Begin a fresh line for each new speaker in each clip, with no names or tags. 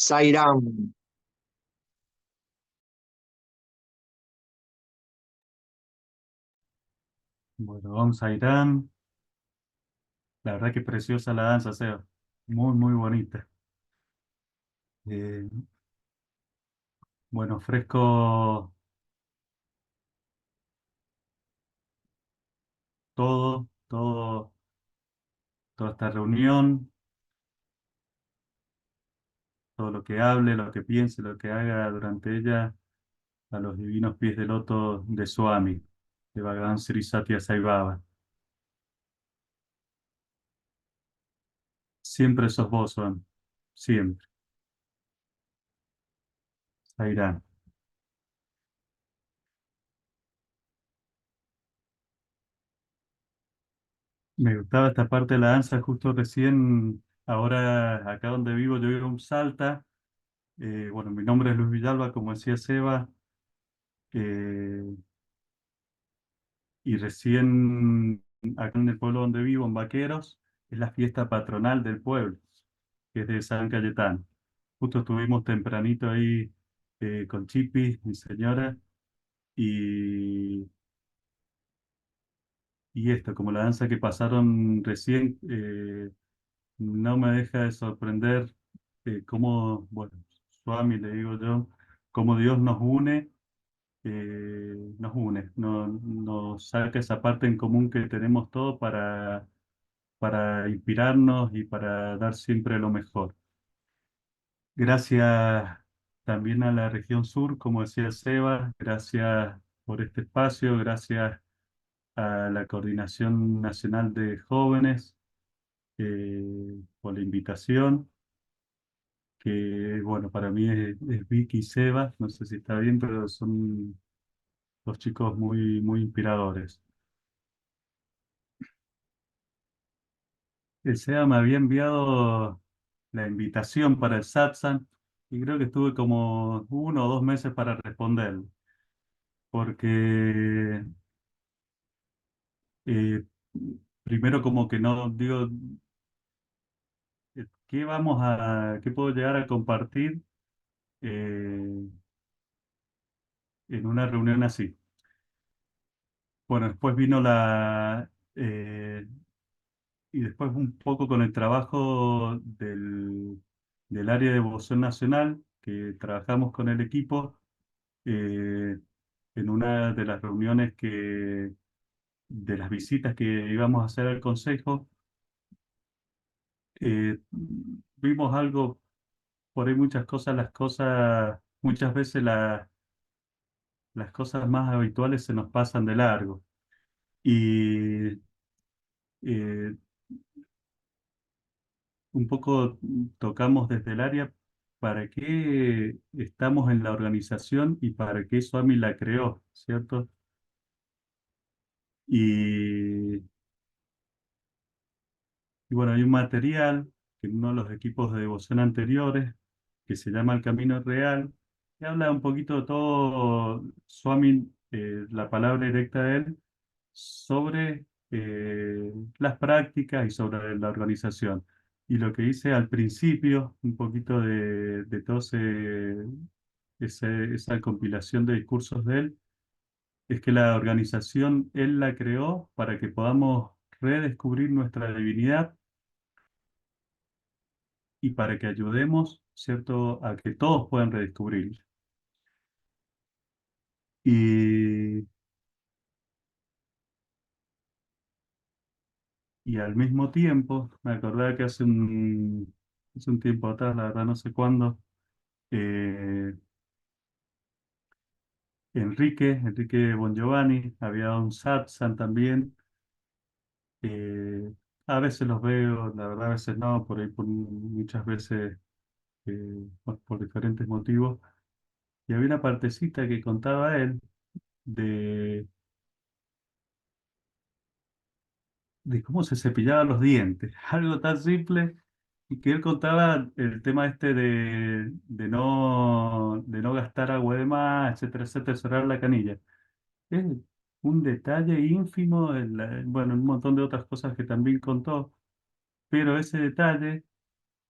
Zairán.
Bueno, vamos a Irán. La verdad que preciosa la danza, Seba. Muy, muy bonita. Eh, bueno, ofrezco toda esta reunión, todo lo que hable, lo que piense, lo que haga durante ella, a los divinos pies de loto de Swami, de Bhagavan Sri Satya Sai Baba. Siempre sos vos, Swami. Siempre. Sairán. Me gustaba esta parte de la danza justo recién, ahora acá donde vivo, yo vivo en Salta. Bueno, mi nombre es Luis Villalba, como decía Seba, eh, y recién acá en el pueblo donde vivo, en Vaqueros, es la fiesta patronal del pueblo, que es de San Cayetano. Justo estuvimos tempranito ahí con Chipi, mi señora, y, y esto, como la danza que pasaron recién, no me deja de sorprender cómo, bueno, Swami le digo yo, cómo Dios nos une, nos saca esa parte en común que tenemos todos para inspirarnos y para dar siempre lo mejor. Gracias también a la región sur, como decía Seba, gracias por este espacio, gracias a la Coordinación Nacional de Jóvenes por la invitación, que bueno, para mí es Vicky y Seba, no sé si está bien, pero son dos chicos muy, muy inspiradores. El SEA me había enviado la invitación para el satsang y creo que estuve como 1 o 2 meses para responder, porque eh, primero como que no digo, ¿qué puedo llegar a compartir eh, en una reunión así? Bueno, después vino y después un poco con el trabajo del área de devoción nacional, que trabajamos con el equipo. eh, en una de las reuniones de las visitas que íbamos a hacer al consejo, eh, vimos algo, por ahí muchas veces las cosas más habituales se nos pasan de largo. Y eh, un poco tocamos desde el área para qué estamos en la organización y para qué Swami la creó, ¿cierto? Y Y bueno, hay un material que en uno de los equipos de devoción anteriores, que se llama El Camino Real, que habla un poquito de todo, Swami, la palabra directa de él, sobre las prácticas y sobre la organización. Y lo que dice al principio, un poquito de todo esa compilación de discursos de él, es que la organización él la creó para que podamos redescubrir nuestra divinidad y para que ayudemos, ¿cierto?, a que todos puedan redescubrir. Y, y al mismo tiempo, me acordaba que hace un tiempo atrás, la verdad no sé cuándo, eh, Enrique Bongiovanni, había dado un satsang también. eh, a veces los veo, la verdad a veces no, por ahí muchas veces por diferentes motivos. Y había una partecita que contaba él de de cómo se cepillaba los dientes. Algo tan simple y que él contaba el tema este de no gastar agua de más, etcétera, etcétera, cerrar la canilla. Es un detalle ínfimo, bueno, un montón de otras cosas que también contó, pero ese detalle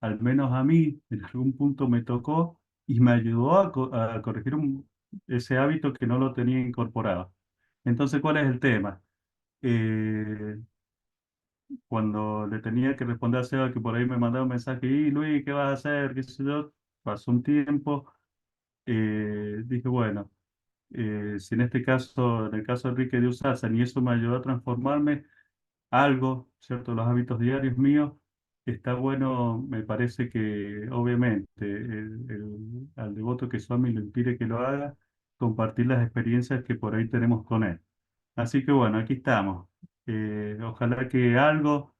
al menos a mí, en algún punto me tocó y me ayudó a corregir ese hábito que no lo tenía incorporado. Entonces, ¿cuál es el tema? Eh, Cuando le tenía que responder a Seba, que por ahí me mandaba un mensaje, y Luis, ¿qué vas a hacer? ¿Qué sé yo? Pasó un tiempo, dije, bueno, si en este caso, en el caso de Enrique de Usaza, ni eso me ayudó a transformarme, algo, ¿cierto? Los hábitos diarios míos, está bueno, me parece que obviamente al devoto que Swami le impide que lo haga, compartir las experiencias que por ahí tenemos con él. Así que bueno, aquí estamos. Ojalá que algo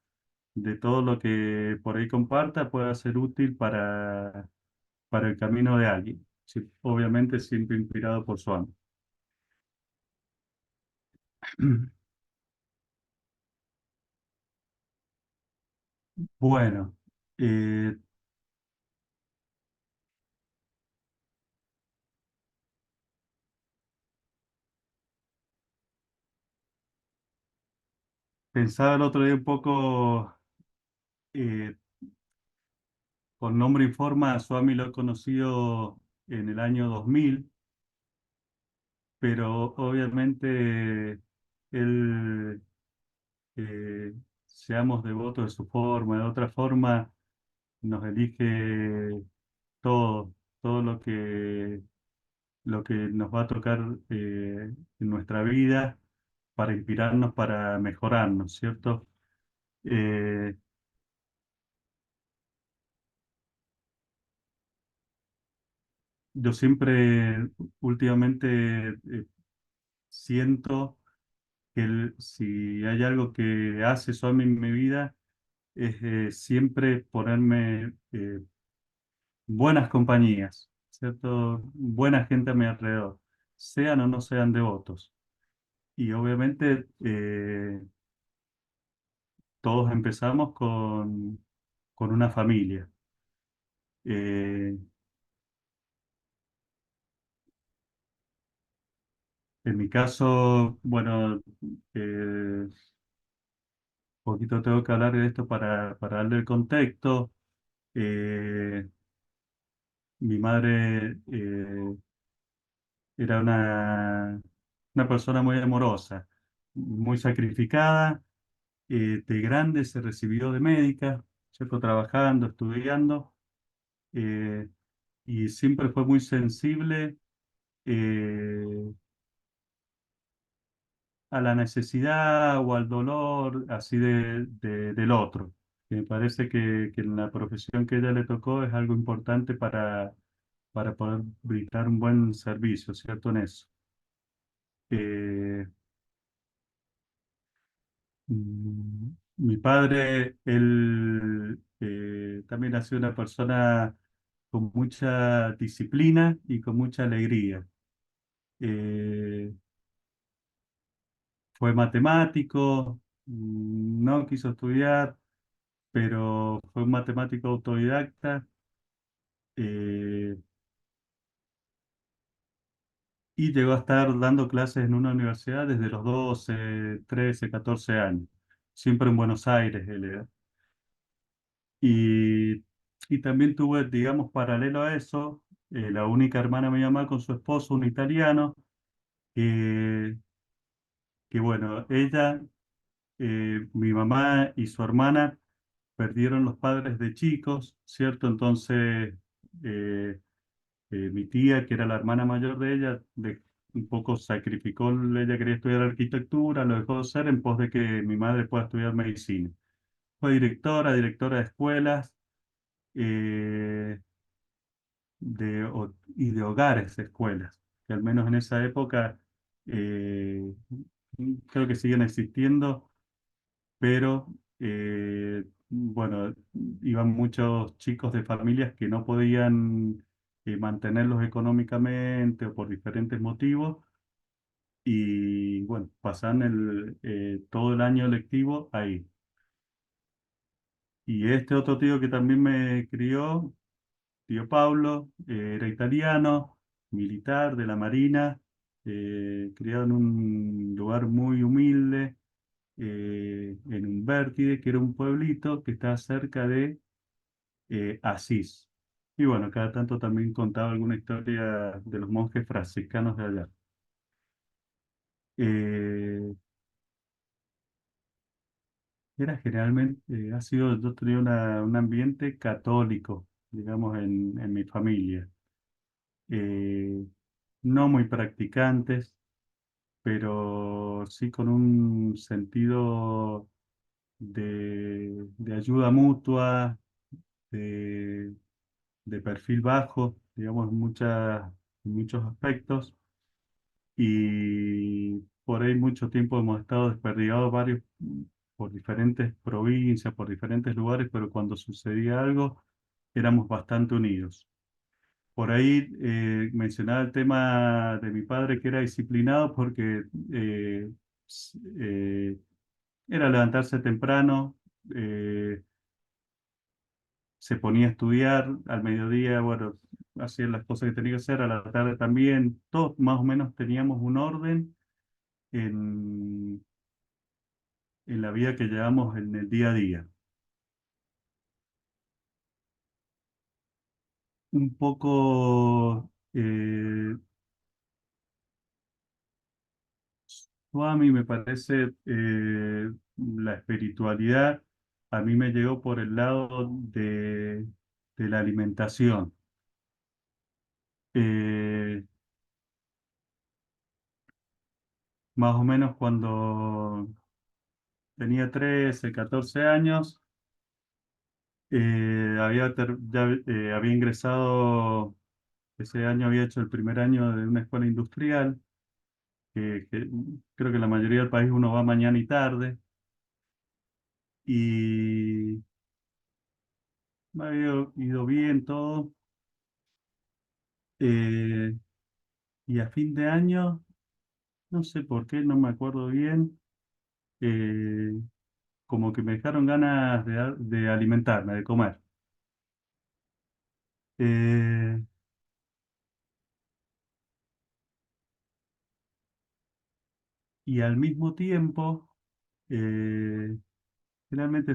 de todo lo que por ahí comparta pueda ser útil para el camino de alguien. Sí, obviamente siempre inspirado por Swami. Bueno, eh, pensaba el otro día un poco, eh, con nombre y forma, a Swami lo he conocido en el año 2000, pero obviamente él, seamos devotos de su forma, de otra forma, nos elige todo, todo lo que nos va a tocar en nuestra vida para inspirarnos, para mejorarnos, ¿cierto? Eh, yo siempre, últimamente, siento que si hay algo que hace Swami en mi vida, es siempre ponerme buenas compañías, ¿cierto? Buena gente a mi alrededor, sean o no sean devotos. Y obviamente todos empezamos con una familia. Eh, en mi caso, bueno, un poquito tengo que hablar de esto para darle el contexto. Eh, Mi madre era una persona muy amorosa, muy sacrificada. De grande se recibió de médica, ¿cierto? Trabajando, estudiando, eh, y siempre fue muy sensible eh, a la necesidad o al dolor así del otro. Y me parece que en la profesión que ella le tocó es algo importante para poder brindar un buen servicio, ¿cierto? En eso. Eh, Mi padre, él también ha sido una persona con mucha disciplina y con mucha alegría. Eh, Fue matemático, no quiso estudiar, pero fue un matemático autodidacta, eh, y llegó a estar dando clases en una universidad desde los 12, 13, 14 años, siempre en Buenos Aires él era. Y, y también tuve, digamos, paralelo a eso, la única hermana de mi mamá con su esposo, un italiano, que, que bueno, ella, mi mamá y su hermana perdieron los padres de chicos, ¿cierto? Entonces, eh, mi tía, que era la hermana mayor de ella, un poco sacrificó, ella quería estudiar arquitectura, lo dejó de hacer en pos de que mi madre pueda estudiar medicina. Fue directora de escuelas, eh, y de hogares, escuelas, que al menos en esa época eh, creo que siguen existiendo, pero bueno, iban muchos chicos de familias que no podían mantenerlos económicamente o por diferentes motivos, y bueno, pasan todo el año lectivo ahí. Y este otro tío que también me crió, tío Pablo, era italiano, militar de la Marina, criado en un lugar muy humilde, en Vértide, que era un pueblito que está cerca de Asís. Y bueno, cada tanto también contaba alguna historia de los monjes franciscanos de allá. Eh, Era generalmente, yo tenía un ambiente católico, digamos, en mi familia. Eh, no muy practicantes, pero sí con un sentido de ayuda mutua, de, de perfil bajo, digamos, en muchos aspectos. Y por ahí mucho tiempo hemos estado desperdigados por diferentes provincias, por diferentes lugares, pero cuando sucedía algo éramos bastante unidos. Por ahí mencionaba el tema de mi padre que era disciplinado porque s- eh, era levantarse temprano, eh, se ponía a estudiar al mediodía, bueno, hacía las cosas que tenía que hacer, a la tarde también, todos más o menos teníamos un orden en, en la vida que llevamos en el día a día. Un poco, a mí me parece, la espiritualidad a mí me llegó por el lado de la alimentación. Eh, Más o menos cuando tenía 13 14 años, había ingresado, ese año había hecho el primer año de una escuela industrial, que creo que en la mayoría del país uno va mañana y tarde, y me había ido bien todo. eh, y a fin de año, no sé por qué, no me acuerdo bien, eh, como que me dejaron ganas de alimentarme, de comer. Eh, y al mismo tiempo, eh, finalmente,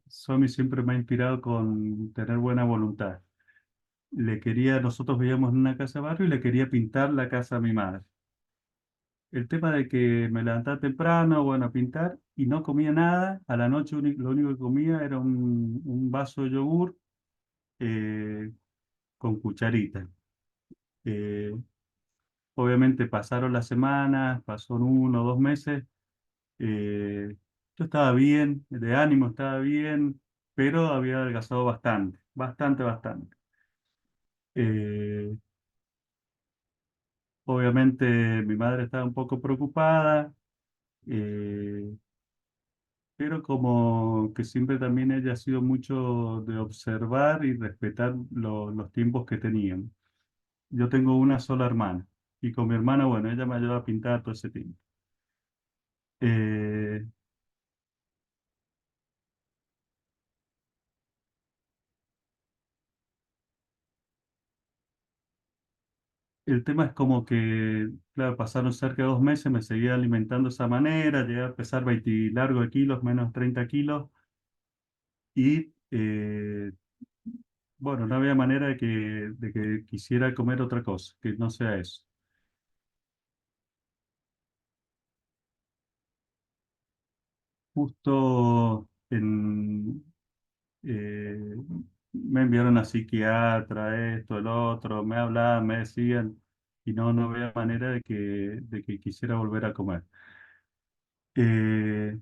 Somi siempre me ha inspirado con tener buena voluntad. Nosotros vivíamos en una casa de barrio y le quería pintar la casa a mi madre. El tema de que me levantaba temprano, bueno, a pintar y no comía nada. A la noche lo único que comía era un vaso de yogur eh, con cucharita. Eh, Obviamente pasaron las semanas, pasó 1 o 2 meses. eh, yo estaba bien, de ánimo estaba bien, pero había adelgazado bastante, bastante, bastante. Eh, Obviamente mi madre estaba un poco preocupada, eh, pero como que siempre también ella ha sido mucho de observar y respetar los tiempos que tenían. Yo tengo una sola hermana y con mi hermana, bueno, ella me ayudó a pintar todo ese tiempo. Eh, el tema es como que, claro, pasaron cerca de 2 meses, me seguía alimentando de esa manera, llegué a pesar 20 y largo de kilos, menos 30 kilos, y bueno, no había manera de que quisiera comer otra cosa, que no sea eso. Justo eh, me enviaron a psiquiatra, esto, el otro, me hablaban, me decían, y no había manera de que quisiera volver a comer. Eh,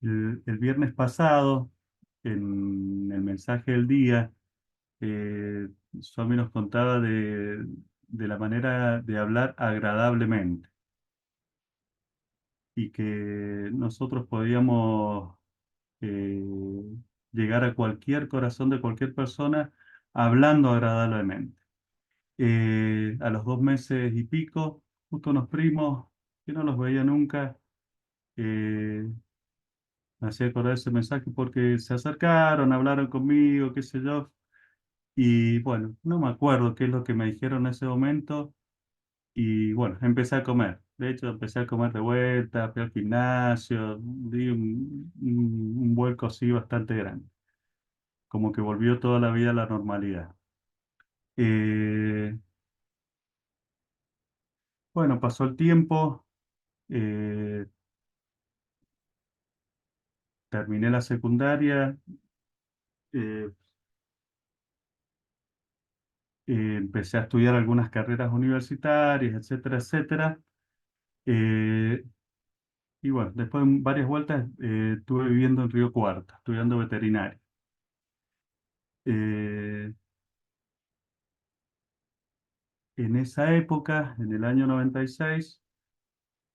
el viernes pasado, en el mensaje del día, eh, Swami nos contaba de la manera de hablar agradablemente y que nosotros podíamos eh, llegar a cualquier corazón de cualquier persona hablando agradablemente. A los 2 meses y pico, justo unos primos que no los veía nunca, eh, me hacía acordar ese mensaje porque se acercaron, hablaron conmigo, qué sé yo, y bueno, no me acuerdo qué es lo que me dijeron en ese momento, y bueno, empecé a comer. De hecho, empecé a comer de vuelta, fui al gimnasio, di un vuelco así bastante grande. como que volvió toda la vida a la normalidad. Eh, bueno, pasó el tiempo, eh, terminé la secundaria, eh, empecé a estudiar algunas carreras universitarias, etcétera, etcétera. Eh, y bueno, después de varias vueltas estuve viviendo en Río Cuarto, estudiando veterinaria. Eh, en esa época, en el año 96,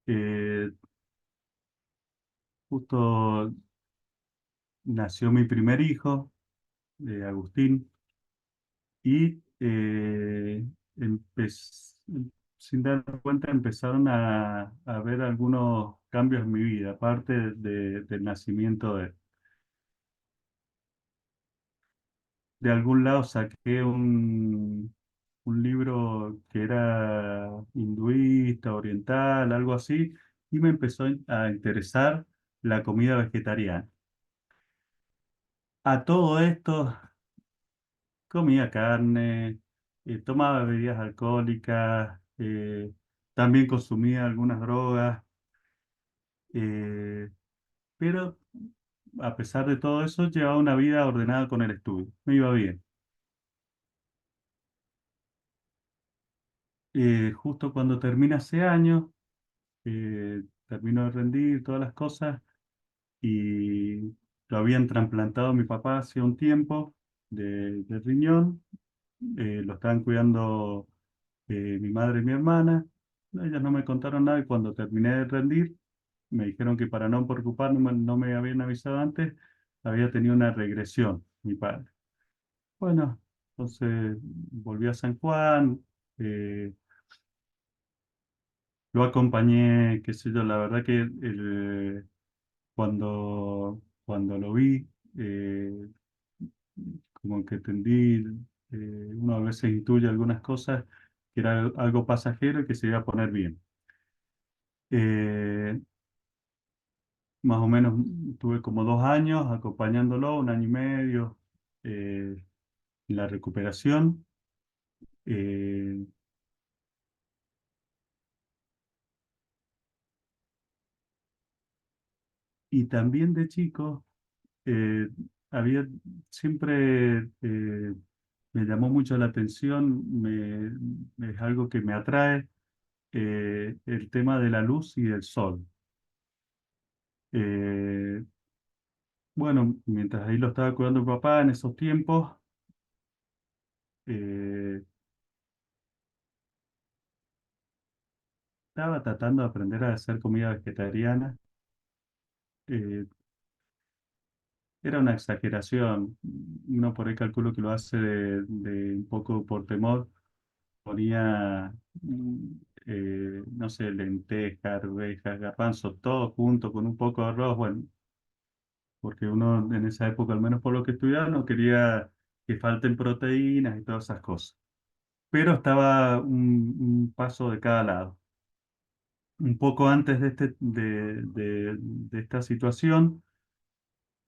eh, justo nació mi primer hijo, Agustín, y sin dar cuenta empezaron a haber algunos cambios en mi vida, aparte del nacimiento de algún lado saqué un libro que era hinduista, oriental, algo así, y me empezó a interesar la comida vegetariana. A todo esto comía carne, tomaba bebidas alcohólicas, también consumía algunas drogas, eh, pero a pesar de todo eso llevaba una vida ordenada con el estudio, me iba bien. Justo cuando termina ese año, termino de rendir todas las cosas y lo habían trasplantado a mi papá hace un tiempo de riñón, lo estaban cuidando mi madre y mi hermana. Ellas no me contaron nada y cuando terminé de rendir me dijeron que para no preocuparme, no me habían avisado antes, había tenido una regresión mi padre. Bueno, entonces volví a San Juan, eh, lo acompañé, qué sé yo, la verdad que cuando lo vi, como que entendí, uno a veces intuye algunas cosas, que era algo pasajero y que se iba a poner bien. Eh, Más o menos tuve como 2 años acompañándolo, un año y medio en la recuperación. eh, y también de chico eh, había siempre me llamó mucho la atención, es algo que me atrae, el tema de la luz y del sol. Eh, bueno, mientras ahí lo estaba cuidando mi papá en esos tiempos, eh, estaba tratando de aprender a hacer comida vegetariana. Eh, Era una exageración. Uno por ahí calculo que lo hace de un poco por temor. Ponía, no sé, lentejas, arvejas, garbanzo, todo junto con un poco de arroz. Bueno, porque uno en esa época, al menos por lo que estudiaba, no quería que falten proteínas y todas esas cosas. Pero estaba un paso de cada lado. Un poco antes de esta situación,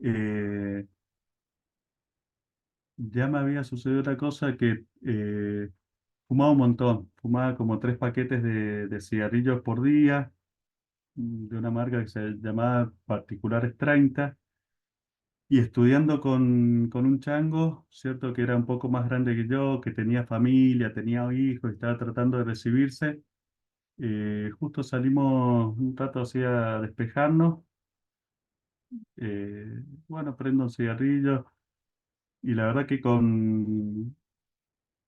eh, ya me había sucedido otra cosa que fumaba un montón. Fumaba como 3 paquetes de cigarrillos por día, de una marca que se llamaba Particulares 30. Y estudiando con un chango, cierto que era un poco más grande que yo, que tenía familia, tenía hijos, y estaba tratando de recibirse. Justo salimos un rato así a despejarnos. Bueno, prendo un cigarrillo y la verdad que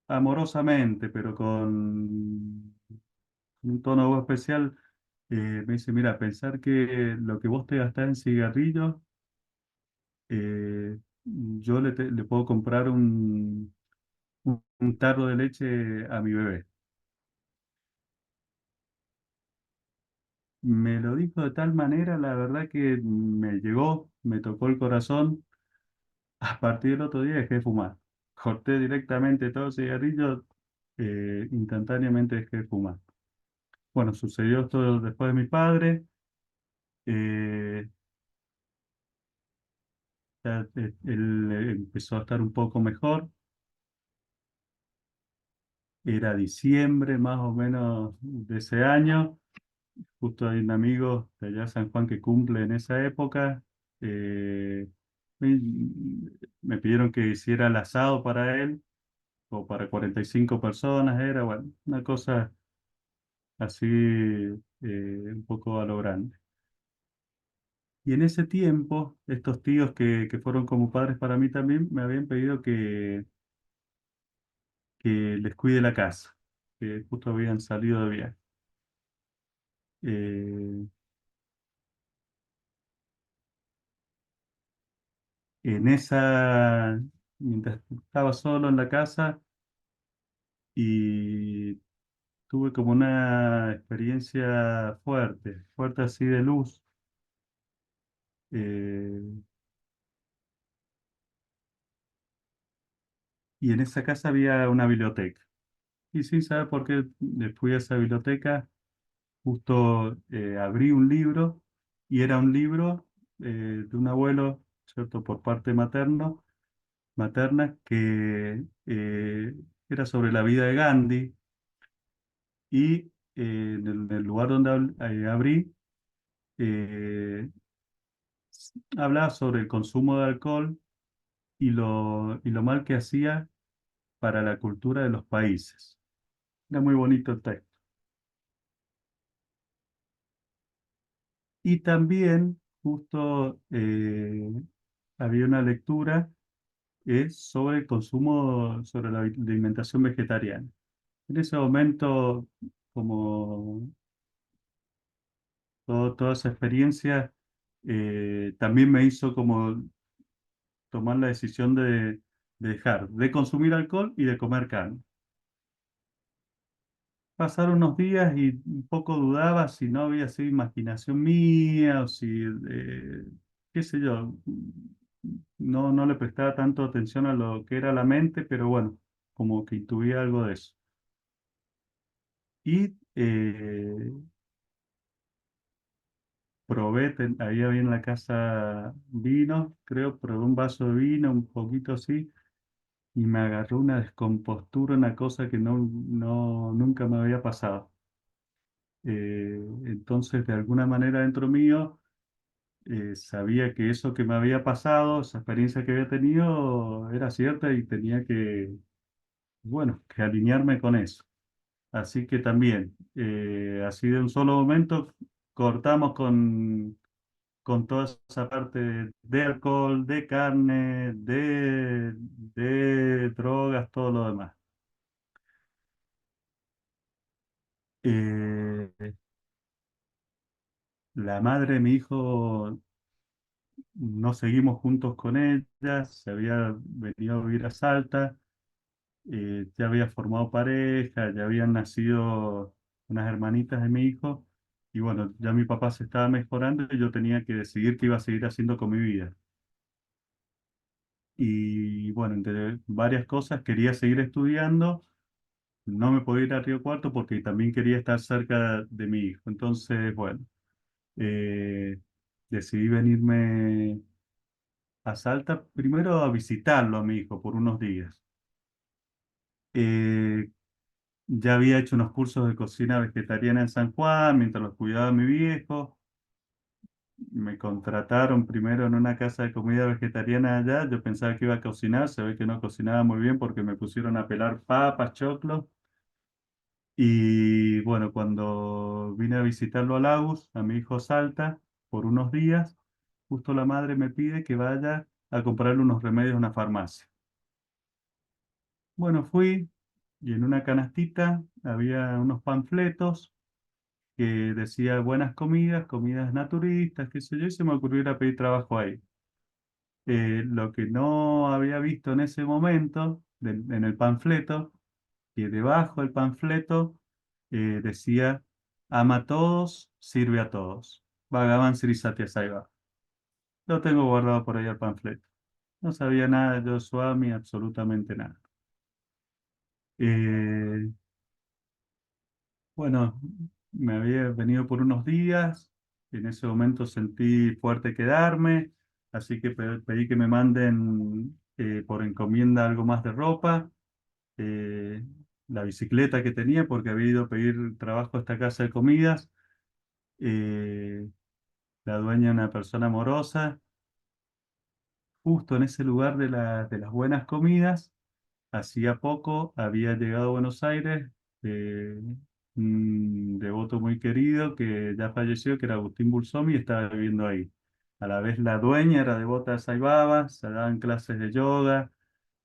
amorosamente, pero con un tono de voz especial, me dice, mira, pensar que lo que vos te gastás en cigarrillos, yo le puedo comprar un tarro de leche a mi bebé. Me lo dijo de tal manera, la verdad que me llegó, me tocó el corazón. A partir del otro día dejé de fumar. Corté directamente todo el cigarrillo, instantáneamente dejé de fumar. Bueno, sucedió esto después de mi padre. eh, ya él empezó a estar un poco mejor. Era diciembre más o menos de ese año. Justo hay un amigo de allá de San Juan que cumple en esa época. Eh, me, me pidieron que hiciera el asado para él, o para 45 personas, era, bueno, una cosa así, un poco a lo grande. Y en ese tiempo, estos tíos que fueron como padres para mí también, me habían pedido que les cuide la casa, que justo habían salido de viaje. Eh, en esa, mientras estaba solo en la casa y tuve como una experiencia fuerte, fuerte así de luz. eh, y en esa casa había una biblioteca. Y sin saber por qué fui a esa biblioteca, justo abrí un libro y era un libro de un abuelo, ¿cierto? Por parte materna, que era sobre la vida de Gandhi y en el lugar donde abrí, eh, hablaba sobre el consumo de alcohol y lo mal que hacía para la cultura de los países. Era muy bonito el texto. Y también justo había una lectura sobre el consumo, sobre la alimentación vegetariana. En ese momento, como toda esa experiencia, también me hizo como tomar la decisión de dejar de consumir alcohol y de comer carne. Pasaron unos días y un poco dudaba si no había sido imaginación mía o si, qué sé yo, no le prestaba tanto atención a lo que era la mente, pero bueno, como que intuía algo de eso. Y probé, ahí había en la casa vino, creo, probé un vaso de vino, un poquito así, y me agarró una descompostura, una cosa que nunca me había pasado. Entonces, de alguna manera dentro mío, sabía que eso que me había pasado, esa experiencia que había tenido, era cierta y tenía que, bueno, que alinearme con eso. Así que también, así de un solo momento, cortamos con toda esa parte de alcohol, de carne, de drogas, todo lo demás. Eh, la madre de mi hijo, no seguimos juntos con ella, se había venido a vivir a Salta, ya había formado pareja, ya habían nacido unas hermanitas de mi hijo, y bueno, ya mi papá se estaba mejorando y yo tenía que decidir qué iba a seguir haciendo con mi vida. Y bueno, entre varias cosas, quería seguir estudiando, no me podía ir a Río Cuarto porque también quería estar cerca de mi hijo. Entonces, bueno, eh, decidí venirme a Salta primero a visitarlo a mi hijo por unos días. Eh, ya había hecho unos cursos de cocina vegetariana en San Juan mientras los cuidaba mi viejo. Me contrataron primero en una casa de comida vegetariana allá. Yo pensaba que iba a cocinar, se ve que no cocinaba muy bien porque me pusieron a pelar papas, choclos. Y bueno, cuando vine a visitarlo a Lagos, a mi hijo Salta, por unos días, justo la madre me pide que vaya a comprarle unos remedios a una farmacia. Bueno, fui y en una canastita había unos panfletos que decía buenas comidas, comidas naturistas, qué sé yo, y se me ocurrió ir a pedir trabajo ahí. Lo que no había visto en ese momento, en el panfleto, que debajo del panfleto decía ama a todos, sirve a todos. Bhagavan Sri Satya Sai Baba. Lo tengo guardado por ahí el panfleto. No sabía nada de Swami, absolutamente nada. Eh, bueno, me había venido por unos días. En ese momento sentí fuerte quedarme. así que pedí que me manden por encomienda algo más de ropa, eh, la bicicleta que tenía, porque había ido a pedir trabajo a esta casa de comidas. eh, la dueña, una persona amorosa, justo en ese lugar de las buenas comidas. Hacía poco había llegado a Buenos Aires eh, un devoto muy querido que ya falleció, que era Agustín Bulsomi, y estaba viviendo ahí. A la vez la dueña era devota de Sai Baba, se daban clases de yoga,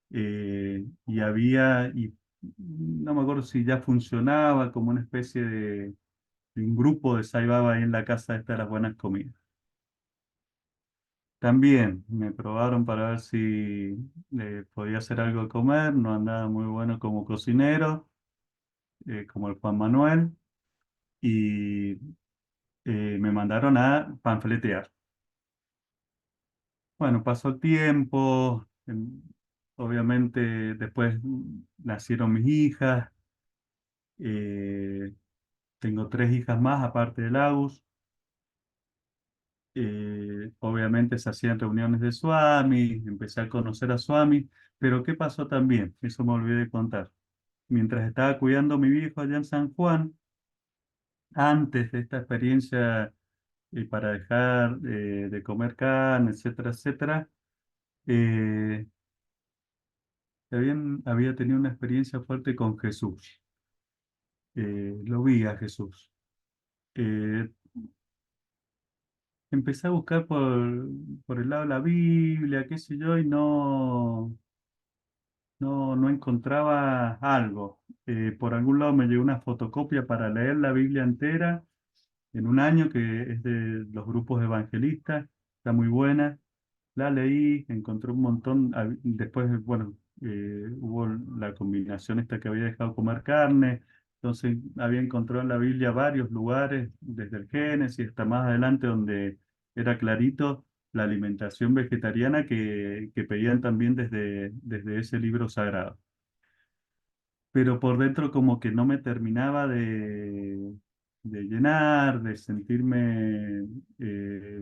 y no me acuerdo si ya funcionaba como una especie de un grupo de Sai Baba ahí en la casa esta de las buenas comidas. También me probaron para ver si podía hacer algo de comer, no andaba muy bueno como cocinero, como el Juan Manuel, y me mandaron a panfletear. Bueno, pasó el tiempo, obviamente después nacieron mis hijas, eh, tengo tres hijas más aparte de Agus. Obviamente se hacían reuniones de Swami, empecé a conocer a Swami, pero ¿qué pasó también? Eso me olvidé de contar. Mientras estaba cuidando a mi viejo allá en San Juan, antes de esta experiencia para dejar de comer carne, etcétera, etcétera, eh, había tenido una experiencia fuerte con Jesús. Lo vi a Jesús. Eh, Empecé a buscar por el lado de la Biblia, qué sé yo, y no encontraba algo. Por algún lado me llegó una fotocopia para leer la Biblia entera en un año, que es de los grupos evangelistas, está muy buena. La leí, encontré un montón. Después, bueno, hubo la combinación esta que había dejado comer carne. Entonces había encontrado en la Biblia varios lugares, desde el Génesis hasta más adelante, donde era clarito la alimentación vegetariana que pedían también desde ese libro sagrado. Pero por dentro como que no me terminaba de llenar, de sentirme, eh,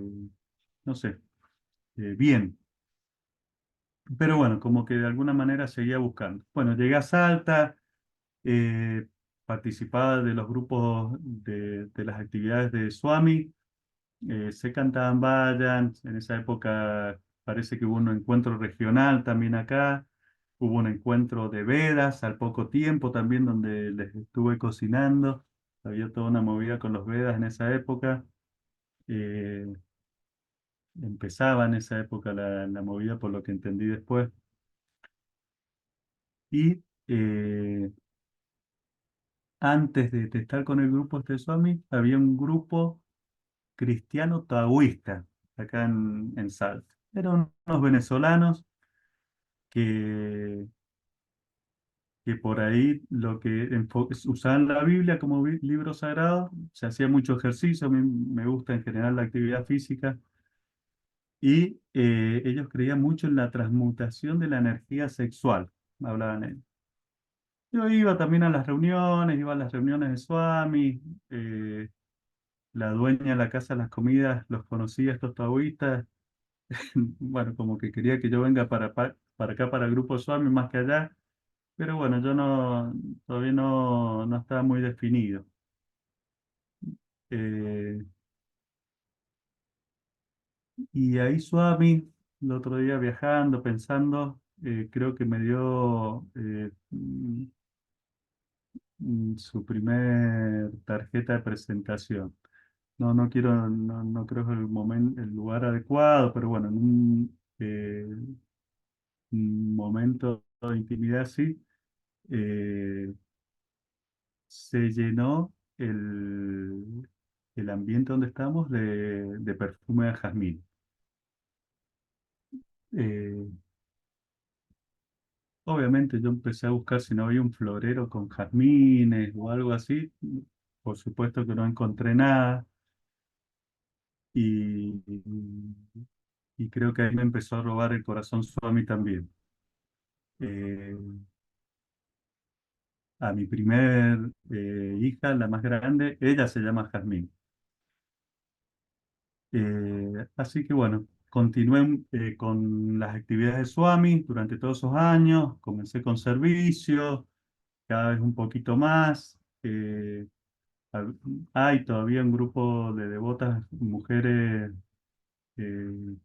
no sé, bien. Pero bueno, como que de alguna manera seguía buscando. Bueno, llegué a Salta, eh, participaba de los grupos de las actividades de Swami, se cantaban vayan, en esa época parece que hubo un encuentro regional también acá, hubo un encuentro de Vedas al poco tiempo también donde les estuve cocinando, había toda una movida con los Vedas en esa época, eh, empezaba en esa época la movida por lo que entendí después. Y antes de estar con el grupo este Swami, había un grupo cristiano taoísta acá en Salta. Eran unos venezolanos que, que por ahí lo que usaban la Biblia como libro sagrado, se hacía mucho ejercicio, a mí me gusta en general la actividad física, y ellos creían mucho en la transmutación de la energía sexual, hablaban ellos. Yo iba también a las reuniones, iba a las reuniones de Swami, la dueña de la casa de las comidas los conocía, estos taoístas, bueno, como que quería que yo venga para acá, para el Grupo Swami, más que allá, pero bueno, yo todavía no estaba muy definido. Eh, y ahí Swami, el otro día viajando, pensando, creo que me dio su primer tarjeta de presentación. No quiero, no creo que es el momento, el lugar adecuado, pero bueno, en un momento de intimidad sí, eh, se llenó el ambiente donde estamos de perfume de jazmín. Eh, Obviamente yo empecé a buscar si no había un florero con jazmines o algo así. Por supuesto que no encontré nada y, y creo que ahí me empezó a robar el corazón Swami también. Eh, a mi primer hija, la más grande, ella se llama Jazmín. Así que bueno. Continué con las actividades de Swami durante todos esos años, comencé con servicios, cada vez un poquito más. Hab- Hay todavía un grupo de devotas mujeres eh,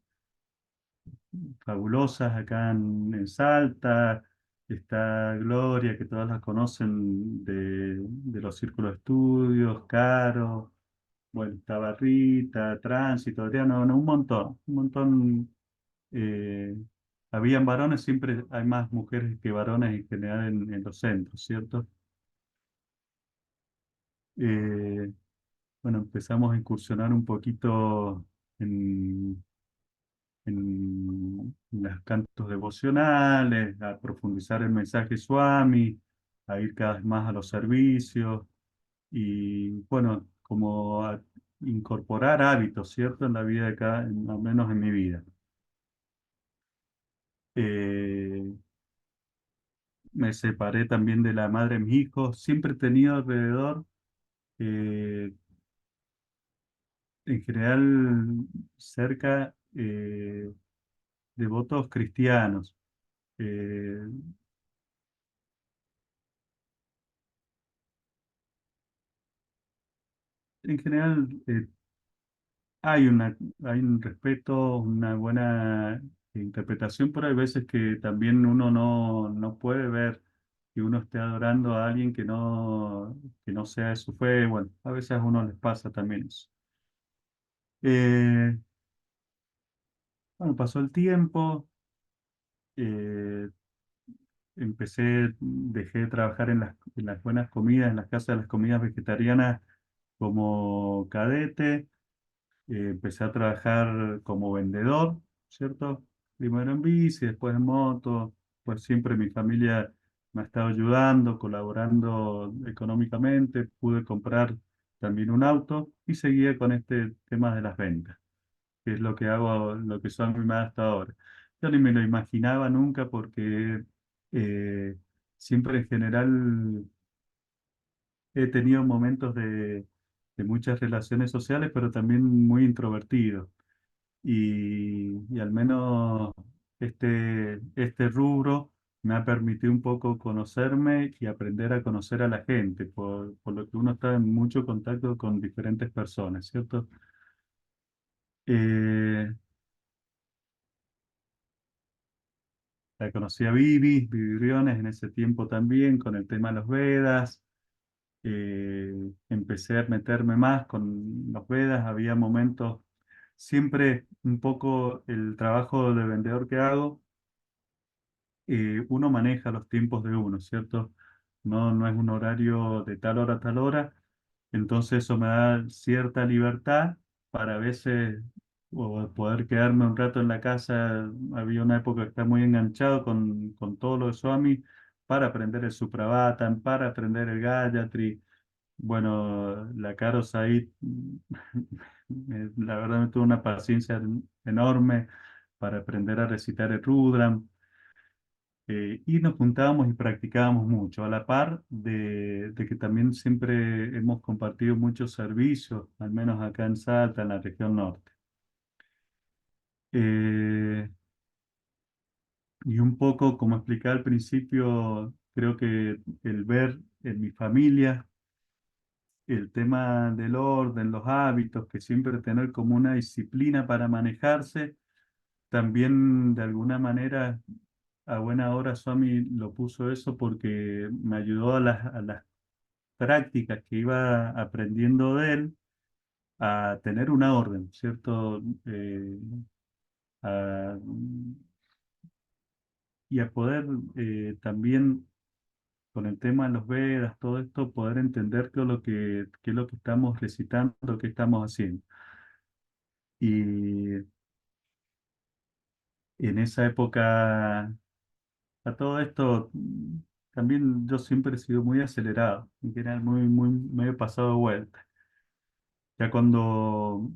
fabulosas acá en Salta. Está Gloria, que todas las conocen de los círculos de estudios, Caro, bueno, está Barrita, Tránsito, Adriano, no, un montón. eh, Habían varones, siempre hay más mujeres que varones en general en los centros, ¿cierto? Eh, bueno, empezamos a incursionar un poquito en los cantos devocionales, a profundizar el mensaje Swami, a ir cada vez más a los servicios y, bueno, como a incorporar hábitos, ¿cierto? En la vida de cada, al menos en mi vida. Eh, Me separé también de la madre de mis hijos. Siempre he tenido alrededor, eh, en general, cerca, devotos cristianos. Eh, en general, hay un respeto, una buena interpretación, pero hay veces que también uno no puede ver que uno esté adorando a alguien que no sea de su fe. Bueno, a veces a uno les pasa también eso. Eh, bueno, pasó el tiempo, eh, dejé de trabajar en las buenas comidas, en las casas de las comidas vegetarianas como cadete. Empecé a trabajar como vendedor, ¿cierto? Primero en bici, después en moto, pues siempre mi familia me ha estado ayudando, colaborando económicamente, pude comprar también un auto y seguía con este tema de las ventas, que es lo que hago, lo que son mi hasta ahora. Yo ni me lo imaginaba nunca porque eh, siempre en general he tenido momentos de muchas relaciones sociales, pero también muy introvertido y al menos este rubro me ha permitido un poco conocerme y aprender a conocer a la gente, por lo que uno está en mucho contacto con diferentes personas, ¿cierto? Eh, la conocí a Vivi Briones en ese tiempo también, con el tema de los Vedas. Empecé a meterme más con los Vedas, había momentos, siempre un poco el trabajo de vendedor que hago uno maneja los tiempos de uno, ¿cierto? No es un horario de tal hora a tal hora, entonces eso me da cierta libertad para a veces o poder quedarme un rato en la casa. Había una época que estaba muy enganchado con todo lo de Swami para aprender el Supravatan, para aprender el Gayatri. Bueno, la Caro Said, la verdad me tuvo una paciencia enorme para aprender a recitar el Rudram. Y nos juntábamos y practicábamos mucho, a la par de que también siempre hemos compartido muchos servicios, al menos acá en Salta, en la región norte. Eh, y un poco, como expliqué al principio, creo que el ver en mi familia el tema del orden, los hábitos, que siempre tener como una disciplina para manejarse, también de alguna manera a buena hora Swami lo puso eso porque me ayudó a las prácticas que iba aprendiendo de él a tener una orden, ¿cierto? A- y a poder también con el tema de los Vedas, todo esto, poder entender qué es lo que estamos recitando, qué estamos haciendo. Y en esa época, a todo esto, también yo siempre he sido muy acelerado, en general muy, medio pasado de vuelta. Ya cuando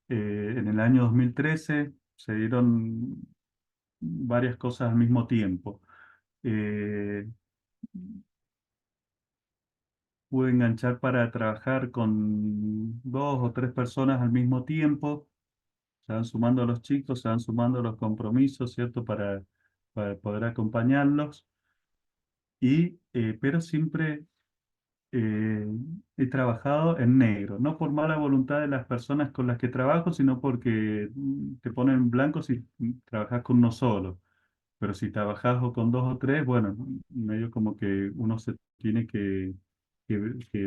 en el año 2013 se dieron varias cosas al mismo tiempo. Eh, Pude enganchar para trabajar con dos o tres personas al mismo tiempo se van sumando los chicos, se van sumando los compromisos, ¿cierto? Para poder acompañarlos. Pero siempre eh, he trabajado en negro, no por mala voluntad de las personas con las que trabajo, sino porque te ponen en blanco si trabajas con uno solo. Pero si trabajas o con dos o tres, bueno, medio como que uno se tiene que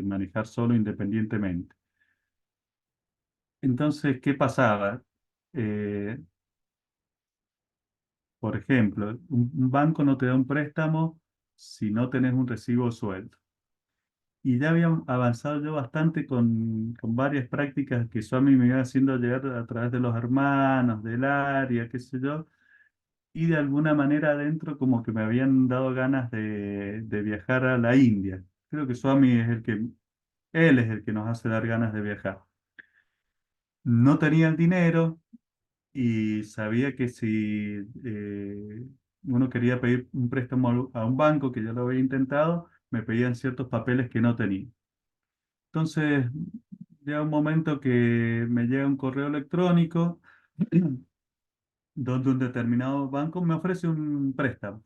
manejar solo independientemente. Entonces, ¿qué pasaba? Eh, por ejemplo, un banco no te da un préstamo si no tenés un recibo de sueldo. Y ya había avanzado yo bastante con varias prácticas que Swami me iba haciendo llegar a través de los hermanos, del área, qué sé yo, y de alguna manera adentro como que me habían dado ganas de viajar a la India. Creo que Swami él es el que nos hace dar ganas de viajar. No tenía el dinero y sabía que si uno quería pedir un préstamo a un banco, que yo lo había intentado, me pedían ciertos papeles que no tenía. Entonces, llega un momento que me llega un correo electrónico donde un determinado banco me ofrece un préstamo.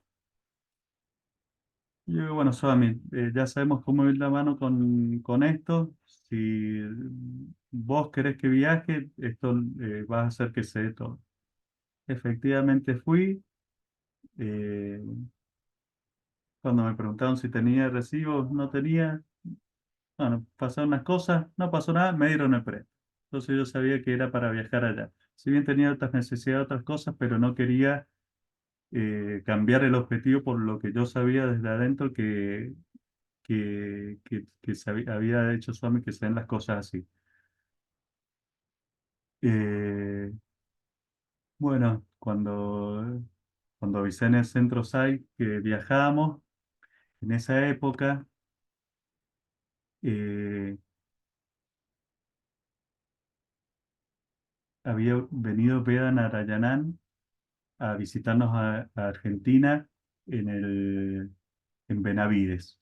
Y yo digo, bueno, Swami, ya sabemos cómo ir la mano con esto. Si vos querés que viaje, esto va a hacer que se dé todo. Efectivamente fui. eh, Cuando me preguntaron si tenía recibos, no tenía. Bueno, pasaron unas cosas, no pasó nada, me dieron el préstamo. Entonces yo sabía que era para viajar allá. Si bien tenía otras necesidades, otras cosas, pero no quería cambiar el objetivo por lo que yo sabía desde adentro había hecho Swami que sean las cosas así. Eh, bueno, cuando avisé en el centro SAI que viajábamos, en esa época eh, había venido Veda Narayanan a visitarnos a Argentina en Benavides.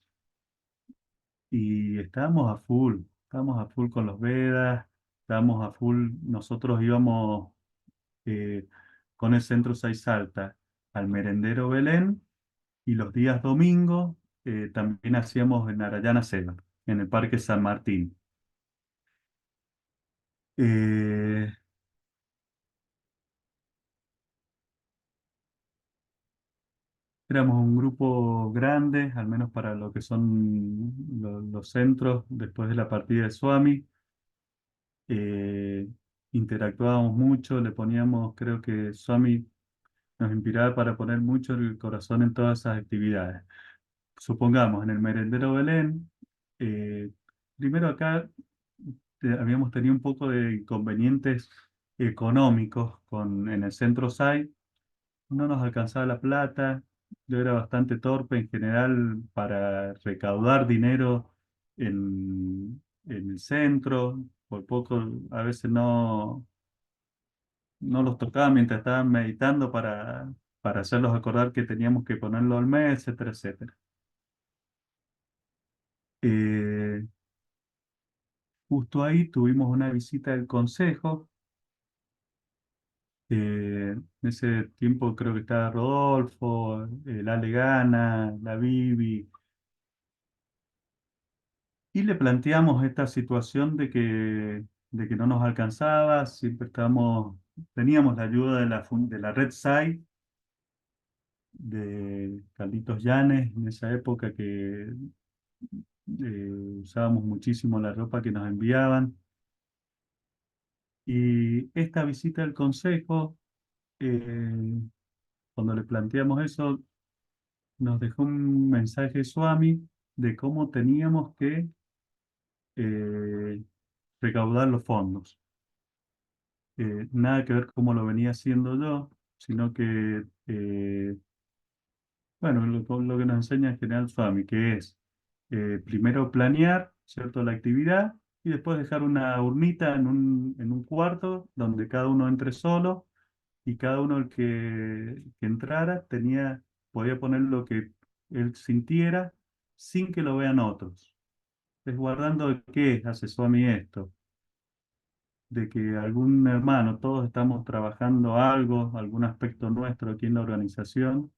Y estábamos a full con los Vedas, estábamos a full, nosotros íbamos eh, con el Centro Seis Salta al Merendero Belén y los días domingos también hacíamos en Narayana Seva, en el Parque San Martín. Eh, Éramos un grupo grande, al menos para lo que son los centros después de la partida de Swami. eh, Interactuábamos mucho, le poníamos, creo que Swami nos inspiraba para poner mucho el corazón en todas esas actividades. Supongamos, en el Merendero Belén, eh, primero acá habíamos tenido un poco de inconvenientes económicos en el centro SAI, no nos alcanzaba la plata, yo era bastante torpe en general para recaudar dinero en el centro, por poco a veces no los tocaba mientras estaban meditando para hacerlos acordar que teníamos que ponerlo al mes, etcétera, etcétera. Eh, Justo ahí tuvimos una visita del consejo. En ese tiempo creo que estaba Rodolfo, la Legana, la Bibi, y le planteamos esta situación de que no nos alcanzaba, siempre teníamos la ayuda de la Red SAI, de Carlitos Llanes, en esa época que usábamos muchísimo la ropa que nos enviaban. Y esta visita del consejo, eh, cuando le planteamos eso, nos dejó un mensaje Swami de cómo teníamos que eh, recaudar los fondos. Nada que ver cómo lo venía haciendo yo, sino que, bueno, lo que nos enseña en general Swami, que es primero planear, ¿cierto?, la actividad y después dejar una urnita en un cuarto donde cada uno entre solo y cada uno el que entrara podía poner lo que él sintiera sin que lo vean otros. Resguardando qué hace Swami esto. de que algún hermano, todos estamos trabajando algo, algún aspecto nuestro aquí en la organización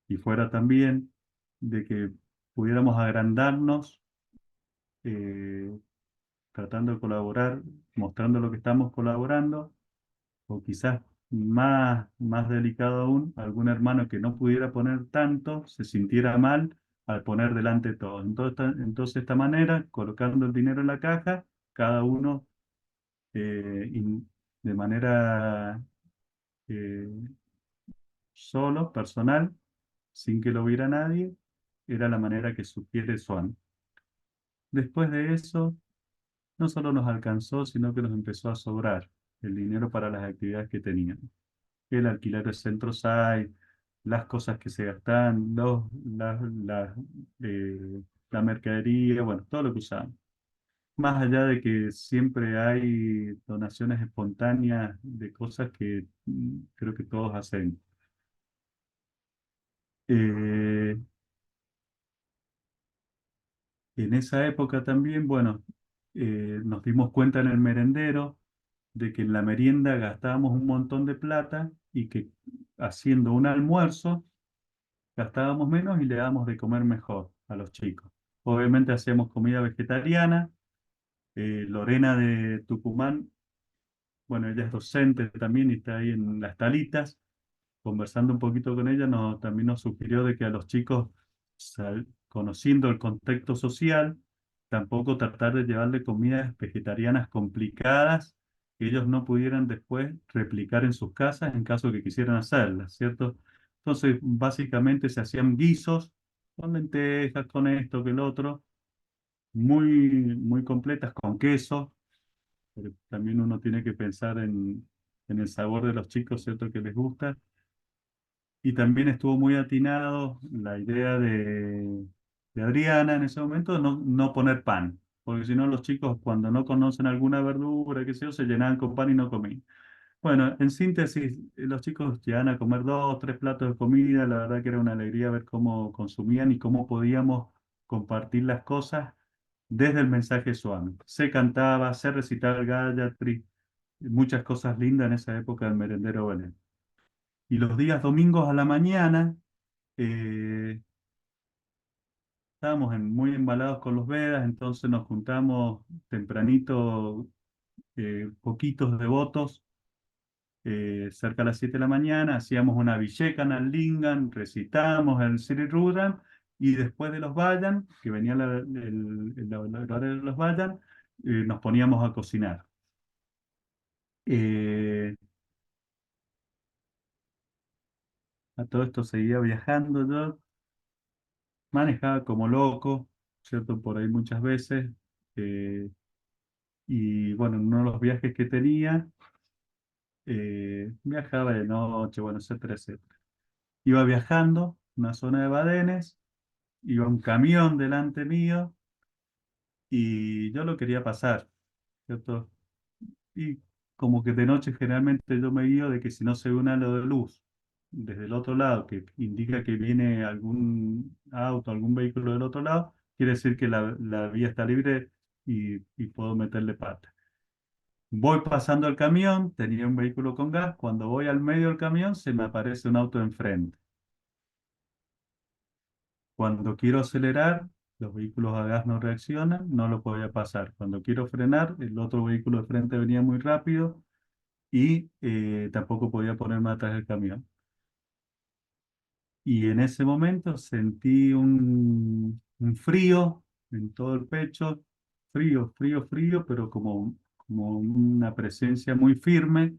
y fuera también, de que pudiéramos agrandarnos, eh, tratando de colaborar, mostrando lo que estamos colaborando, o quizás más delicado aún, algún hermano que no pudiera poner tanto, se sintiera mal al poner delante todo. Entonces, de esta manera, colocando el dinero en la caja, cada uno de manera eh, solo, personal, sin que lo viera nadie, era la manera que sugiere Swan. Después de eso, no solo nos alcanzó, sino que nos empezó a sobrar el dinero para las actividades que teníamos. El alquiler de centros hay, las cosas que se gastan, eh, la mercadería, bueno, todo lo que usamos. Más allá de que siempre hay donaciones espontáneas de cosas que creo que todos hacen. Eh, en esa época también, bueno, nos dimos cuenta en el merendero de que en la merienda gastábamos un montón de plata y que haciendo un almuerzo gastábamos menos y le dábamos de comer mejor a los chicos. Obviamente hacíamos comida vegetariana. Lorena de Tucumán, bueno, ella es docente también y está ahí en las Talitas. Conversando un poquito con ella, también nos sugirió de que a los chicos, conociendo el contexto social, tampoco tratar de llevarle comidas vegetarianas complicadas que ellos no pudieran después replicar en sus casas en caso que quisieran hacerlas, ¿cierto? Entonces, básicamente se hacían guisos con lentejas, con esto, que el otro, muy completas, con queso, pero también uno tiene que pensar en el sabor de los chicos, ¿cierto? Que les gusta. Y también estuvo muy atinado la idea de Adriana en ese momento de no poner pan, porque si no los chicos cuando no conocen alguna verdura, qué sé yo, se llenaban con pan y no comían. Bueno, en síntesis, los chicos llegan a comer dos, tres platos de comida, la verdad que era una alegría ver cómo consumían y cómo podíamos compartir las cosas desde el mensaje suave. Se cantaba, se recitaba el Gayatri, muchas cosas lindas en esa época del merendero Belén. Y los días domingos a la mañana, eh, estábamos muy embalados con los Vedas, entonces nos juntamos tempranito, poquitos devotos, cerca de las 7 de la mañana, hacíamos una Abhishekana al Lingam, recitábamos el Sri Rudram, y después de los Vayan, que venía el horario de los Vayan, nos poníamos a cocinar. Eh, a todo esto seguía viajando yo, manejaba como loco, ¿cierto? Por ahí muchas veces. eh, y bueno, en uno de los viajes que tenía, viajaba de noche, bueno, etcétera, etcétera. Iba viajando, una zona de Badenes, iba un camión delante mío y yo lo quería pasar, ¿cierto? Y como que de noche generalmente yo me guío de que si no se ve un halo de luz desde el otro lado que indica que viene algún auto, algún vehículo del otro lado, quiere decir que la vía está libre y puedo meterle pata. Voy pasando el camión, tenía un vehículo con gas, cuando voy al medio del camión se me aparece un auto enfrente. Cuando quiero acelerar, los vehículos a gas no reaccionan, no lo podía pasar. Cuando quiero frenar, el otro vehículo de frente venía muy rápido y tampoco podía ponerme atrás del camión. Y en ese momento sentí un frío en todo el pecho, frío, frío, frío, pero como una presencia muy firme.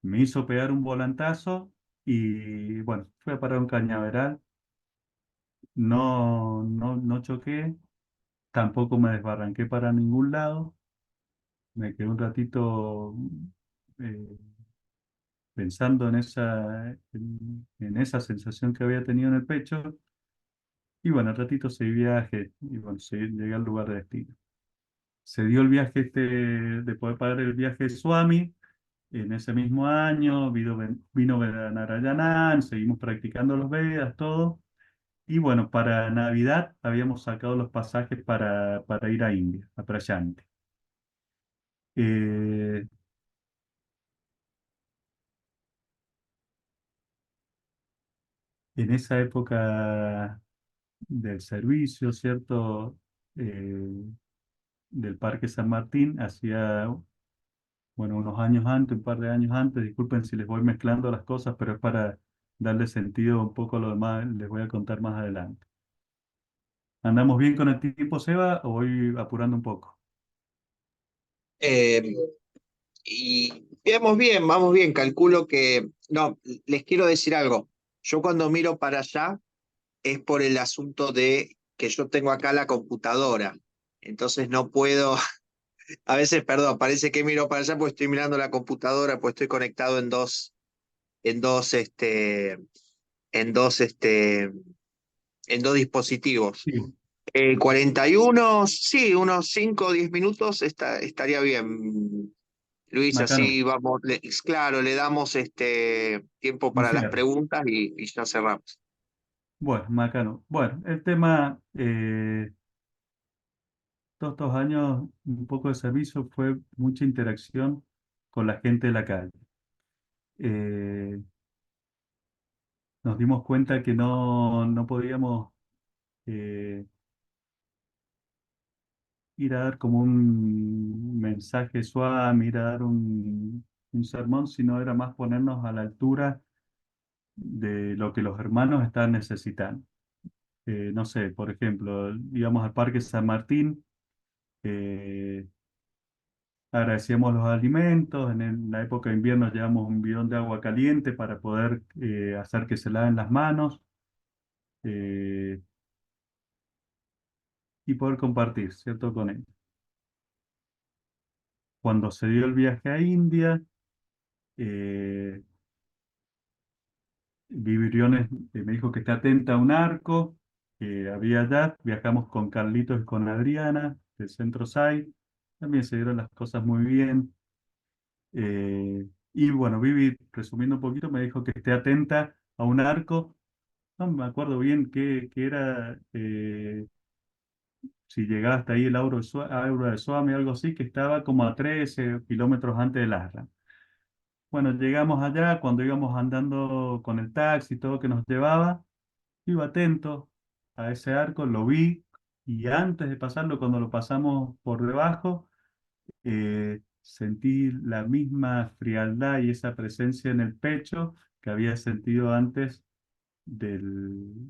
Me hizo pegar un volantazo y bueno, fui a parar un cañaveral. No choqué, tampoco me desbarranqué para ningún lado. Me quedé un ratito eh, pensando en esa sensación que había tenido en el pecho. Y bueno, al ratito seguí viaje y bueno, llegué al lugar de destino. Se dio el viaje de poder pagar el viaje de Swami. En ese mismo año vino Vedanarayanan, seguimos practicando los Vedas, todo. Y bueno, para Navidad habíamos sacado los pasajes para ir a India, a Prayanthi. Eh, en esa época del servicio, ¿cierto? Del Parque San Martín, hacía, bueno, unos años antes, un par de años antes, disculpen si les voy mezclando las cosas, pero es para darle sentido un poco a lo demás, les voy a contar más adelante. ¿Andamos bien con el tiempo, Seba, o voy apurando un poco?
Eh, y vamos bien, calculo que, no, les quiero decir algo. Yo cuando miro para allá es por el asunto de que yo tengo acá la computadora, entonces no puedo, a veces, perdón, parece que miro para allá porque estoy mirando la computadora, pues estoy conectado en dos, este, en dos, este, en dos dispositivos.
Sí,
41, sí, unos 5 o 10 minutos estaría bien. Luis,
Macano,
así vamos, claro, le damos tiempo
un
para las
cierre.
preguntas y ya cerramos.
Bueno, Macano. Bueno, el tema, todos estos años, un poco de servicio fue mucha interacción con la gente de la calle. Eh, Nos dimos cuenta que no podíamos eh, ir a dar como un mensaje suave, ir a dar un sermón, sino era más ponernos a la altura de lo que los hermanos están necesitando. No sé, por ejemplo, íbamos al Parque San Martín, eh, agradecíamos los alimentos, la época de invierno llevamos un bidón de agua caliente para poder hacer que se laven las manos eh, y poder compartir, ¿cierto? Con ellos. Cuando se dio el viaje a India, eh, Briones me dijo que esté atenta a un arco que había allá. Viajamos con Carlitos y con Adriana del Centro SAI. También se dieron las cosas muy bien. Y bueno, Vivi, resumiendo un poquito, me dijo que esté atenta a un arco. No me acuerdo bien qué era, si llegaba hasta ahí el Aura de Suame, algo así, que estaba como a 13 kilómetros antes de Lasra. Bueno, llegamos allá, cuando íbamos andando con el taxi y todo que nos llevaba, iba atento a ese arco, lo vi, y antes de pasarlo, cuando lo pasamos por debajo, sentí la misma frialdad y esa presencia en el pecho que había sentido antes de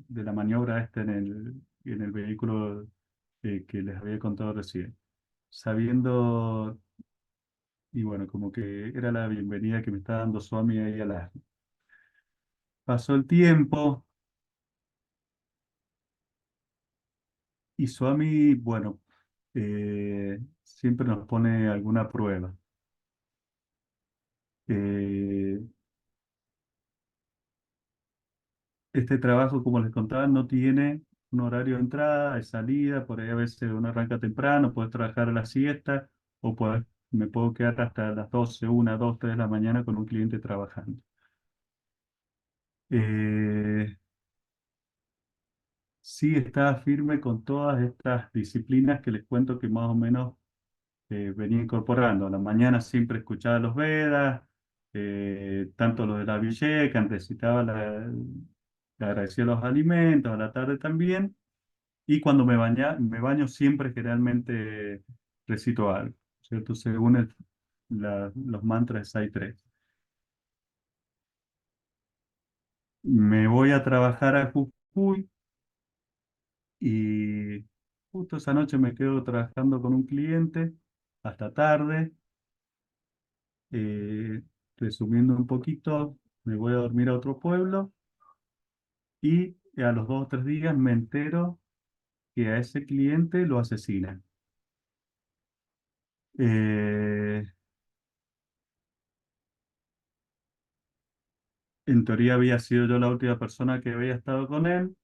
la maniobra esta en el vehículo que les había contado recién. Sabiendo, y bueno, como que era la bienvenida que me estaba dando Swami ahí a la... Pasó el tiempo y Swami, bueno, siempre nos pone alguna prueba. Eh, este trabajo, como les contaba, no tiene un horario de entrada, de salida, por ahí a veces uno arranca temprano, puedes trabajar a la siesta o me puedo quedar hasta las 12, 1, 2, 3 de la mañana con un cliente trabajando. Eh, sí estaba firme con todas estas disciplinas que les cuento que más o menos venía incorporando. A la mañana siempre escuchaba los Vedas, tanto los de la Villeca, recitaba le agradecía los alimentos, a la tarde también. Y cuando me baño siempre generalmente recito algo, ¿cierto? Según los mantras de Sai 3. Me voy a trabajar a Jujuy y justo esa noche me quedo trabajando con un cliente hasta tarde. Eh, Resumiendo un poquito, me voy a dormir a otro pueblo y a los 2 o 3 días me entero que a ese cliente lo asesinan. Eh, en teoría había sido yo la última persona que había estado con él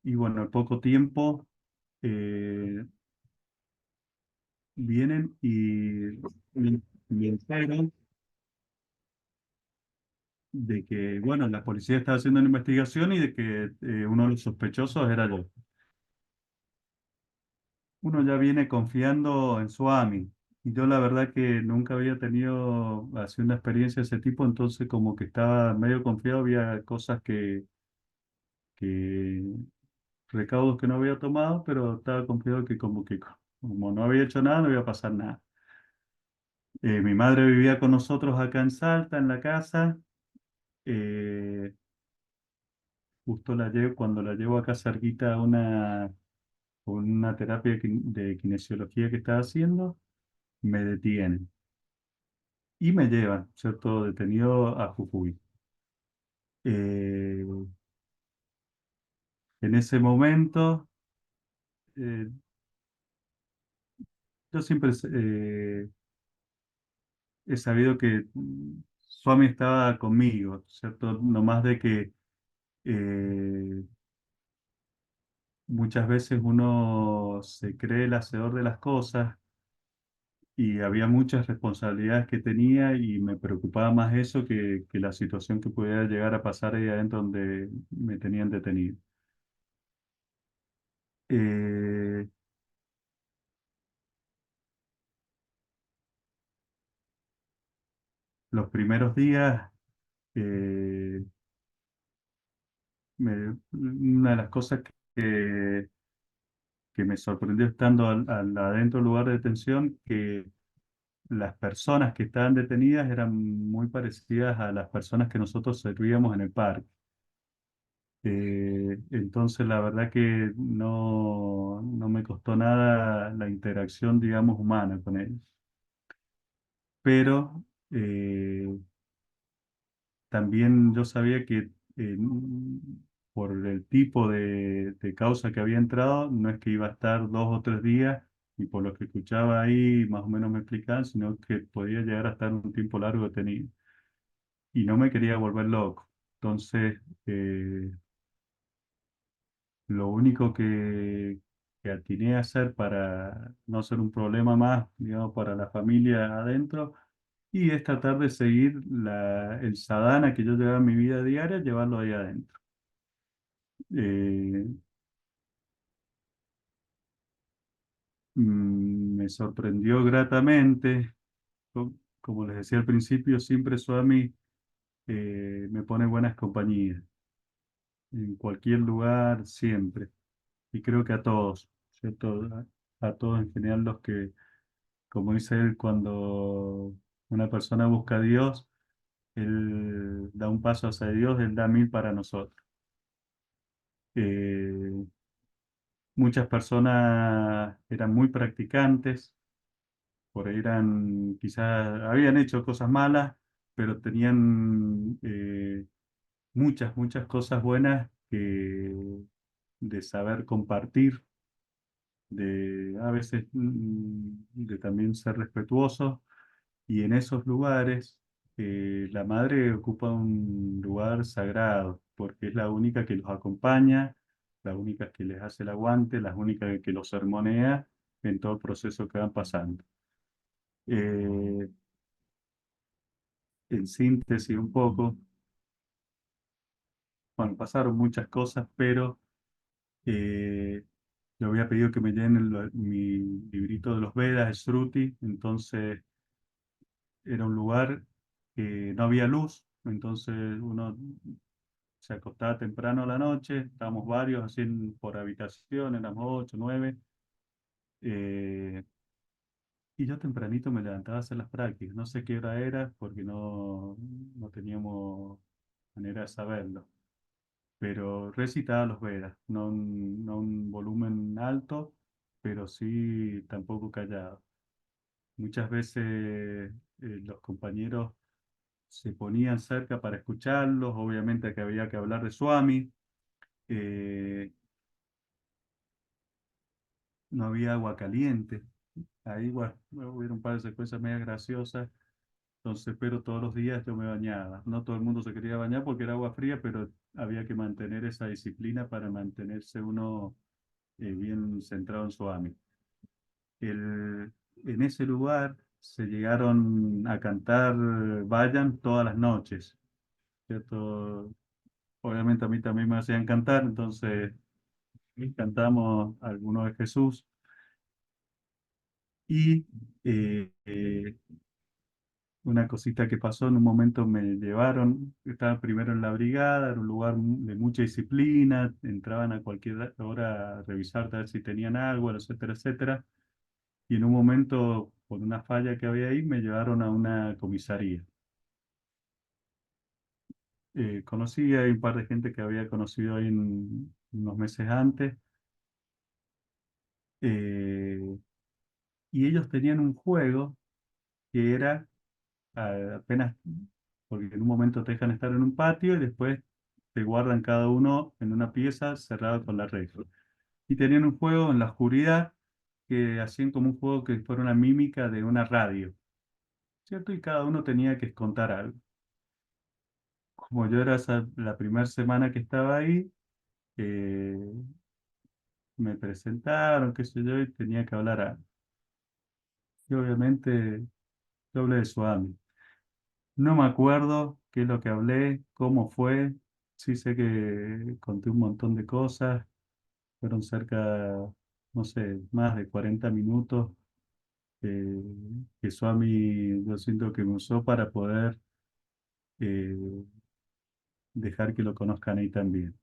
y bueno, al poco tiempo eh, vienen y me enteran de que, bueno, la policía estaba haciendo una investigación y de que uno de los sospechosos era yo. Uno ya viene confiando en su AMI Y yo la verdad que nunca había tenido así una experiencia de ese tipo, entonces como que estaba medio confiado, había cosas que recaudos que no había tomado, pero estaba confiado que como no había hecho nada, no iba a pasar nada. Mi madre vivía con nosotros acá en Salta, en la casa. eh, Justo cuando la llevo acá cerquita a una terapia de kinesiología que estaba haciendo, me detienen y me llevan, ¿cierto? Detenido a Jujuy. Eh, en ese momento, eh, yo siempre he sabido que Swami estaba conmigo, ¿cierto? No más de que eh, muchas veces uno se cree el hacedor de las cosas y había muchas responsabilidades que tenía y me preocupaba más eso que la situación que pudiera llegar a pasar ahí adentro donde me tenían detenido. Eh, los primeros días, eh, una de las cosas que me sorprendió estando adentro del lugar de detención, que las personas que estaban detenidas eran muy parecidas a las personas que nosotros servíamos en el parque. Entonces, la verdad que no me costó nada la interacción, digamos, humana con ellos. Pero también yo sabía que por el tipo de causa que había entrado, no es que iba a estar 2 o 3 días, y por lo que escuchaba ahí, más o menos me explicaban, sino que podía llegar a estar un tiempo largo detenido. Y no me quería volver loco. Entonces, lo único que atiné a hacer para no ser un problema más, digamos, para la familia adentro, y es tratar de seguir el sadhana que yo llevaba en mi vida diaria, llevarlo ahí adentro. Eh, Me sorprendió gratamente, como les decía al principio, siempre Swami me pone buenas compañías, en cualquier lugar, siempre. Y creo que a todos, ¿cierto? A todos en general los que, como dice él, cuando una persona busca a Dios, él da un paso hacia Dios, él da 1000 para nosotros. Eh, Muchas personas eran muy practicantes, por ahí quizás habían hecho cosas malas, pero tenían muchas cosas buenas de saber compartir, de a veces de también ser respetuosos. Y en esos lugares, la madre ocupa un lugar sagrado, porque es la única que los acompaña, la única que les hace el aguante, la única que los sermonea en todo el proceso que van pasando. Eh, en síntesis un poco, bueno, pasaron muchas cosas, pero eh, le había pedido que me llenen mi librito de los Vedas, el Shruti. Entonces era un lugar que no había luz, entonces uno se acostaba temprano a la noche, estábamos varios así por habitación, éramos 8, 9, eh, y yo tempranito me levantaba a hacer las prácticas. No sé qué hora era porque no teníamos manera de saberlo, pero recitaba los Vedas, no un volumen alto, pero sí tampoco callado. Muchas veces los compañeros se ponían cerca para escucharlos, obviamente que había que hablar de Swami. eh, no había agua caliente. Ahí, bueno, hubo un par de secuencias medio graciosas. Entonces, pero todos los días yo me bañaba. No todo el mundo se quería bañar porque era agua fría, pero había que mantener esa disciplina para mantenerse uno bien centrado en su AMI. En ese lugar se llegaron a cantar Vayan todas las noches, ¿cierto? Obviamente a mí también me hacían cantar, entonces cantamos algunos de Jesús. Y Eh, eh, una cosita que pasó, en un momento me llevaron, estaba primero en la brigada, era un lugar de mucha disciplina, entraban a cualquier hora a revisar a ver si tenían algo, etcétera, etcétera. Y en un momento, por una falla que había ahí, me llevaron a una comisaría. Conocí a un par de gente que había conocido ahí unos meses antes, eh, y ellos tenían un juego que era apenas, porque en un momento te dejan estar en un patio y después te guardan cada uno en una pieza cerrada con la regla. Y tenían un juego en la oscuridad que hacían como un juego que fuera una mímica de una radio, ¿cierto? Y cada uno tenía que contar algo. Como yo era la primera semana que estaba ahí, eh, me presentaron, qué sé yo, y tenía que hablar algo. Y obviamente yo hablé de Suami. No me acuerdo qué es lo que hablé, cómo fue. Sí sé que conté un montón de cosas. Fueron cerca, no sé, más de 40 minutos eh, que Swami yo siento que me usó para poder eh, dejar que lo conozcan ahí también.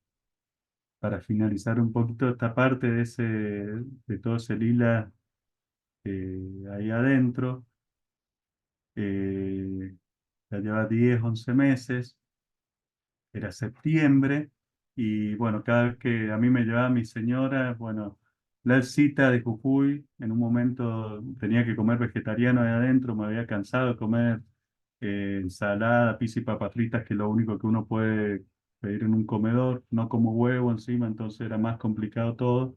Para finalizar un poquito esta parte de todo ese lila ahí adentro, eh, ya lleva 10 11 meses. Era septiembre, y bueno, cada vez que a mí me llevaba mi señora, bueno, la cita de Jujuy, en un momento tenía que comer vegetariano ahí adentro, me había cansado de comer ensalada, pizza y papas fritas, que es lo único que uno puede pedir en un comedor, no como huevo encima, entonces era más complicado todo.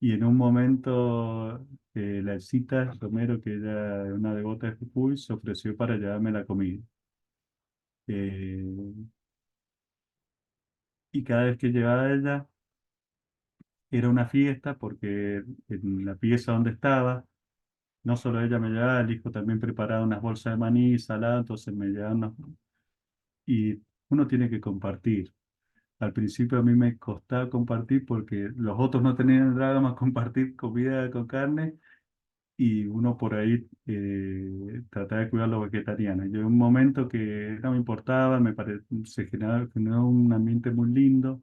Y en un momento la cita Romero, que ella es una devota de Jujuy, se ofreció para llevarme la comida. Eh, y cada vez que llevaba ella, era una fiesta porque en la pieza donde estaba, no solo ella me llevaba, el hijo también preparaba unas bolsas de maní, salada, entonces me llevaban y uno tiene que compartir. Al principio a mí me costaba compartir porque los otros no tenían nada más compartir comida con carne, y uno por ahí trataba de cuidar a los vegetarianos. Yo en un momento que no me importaba, se generó un ambiente muy lindo.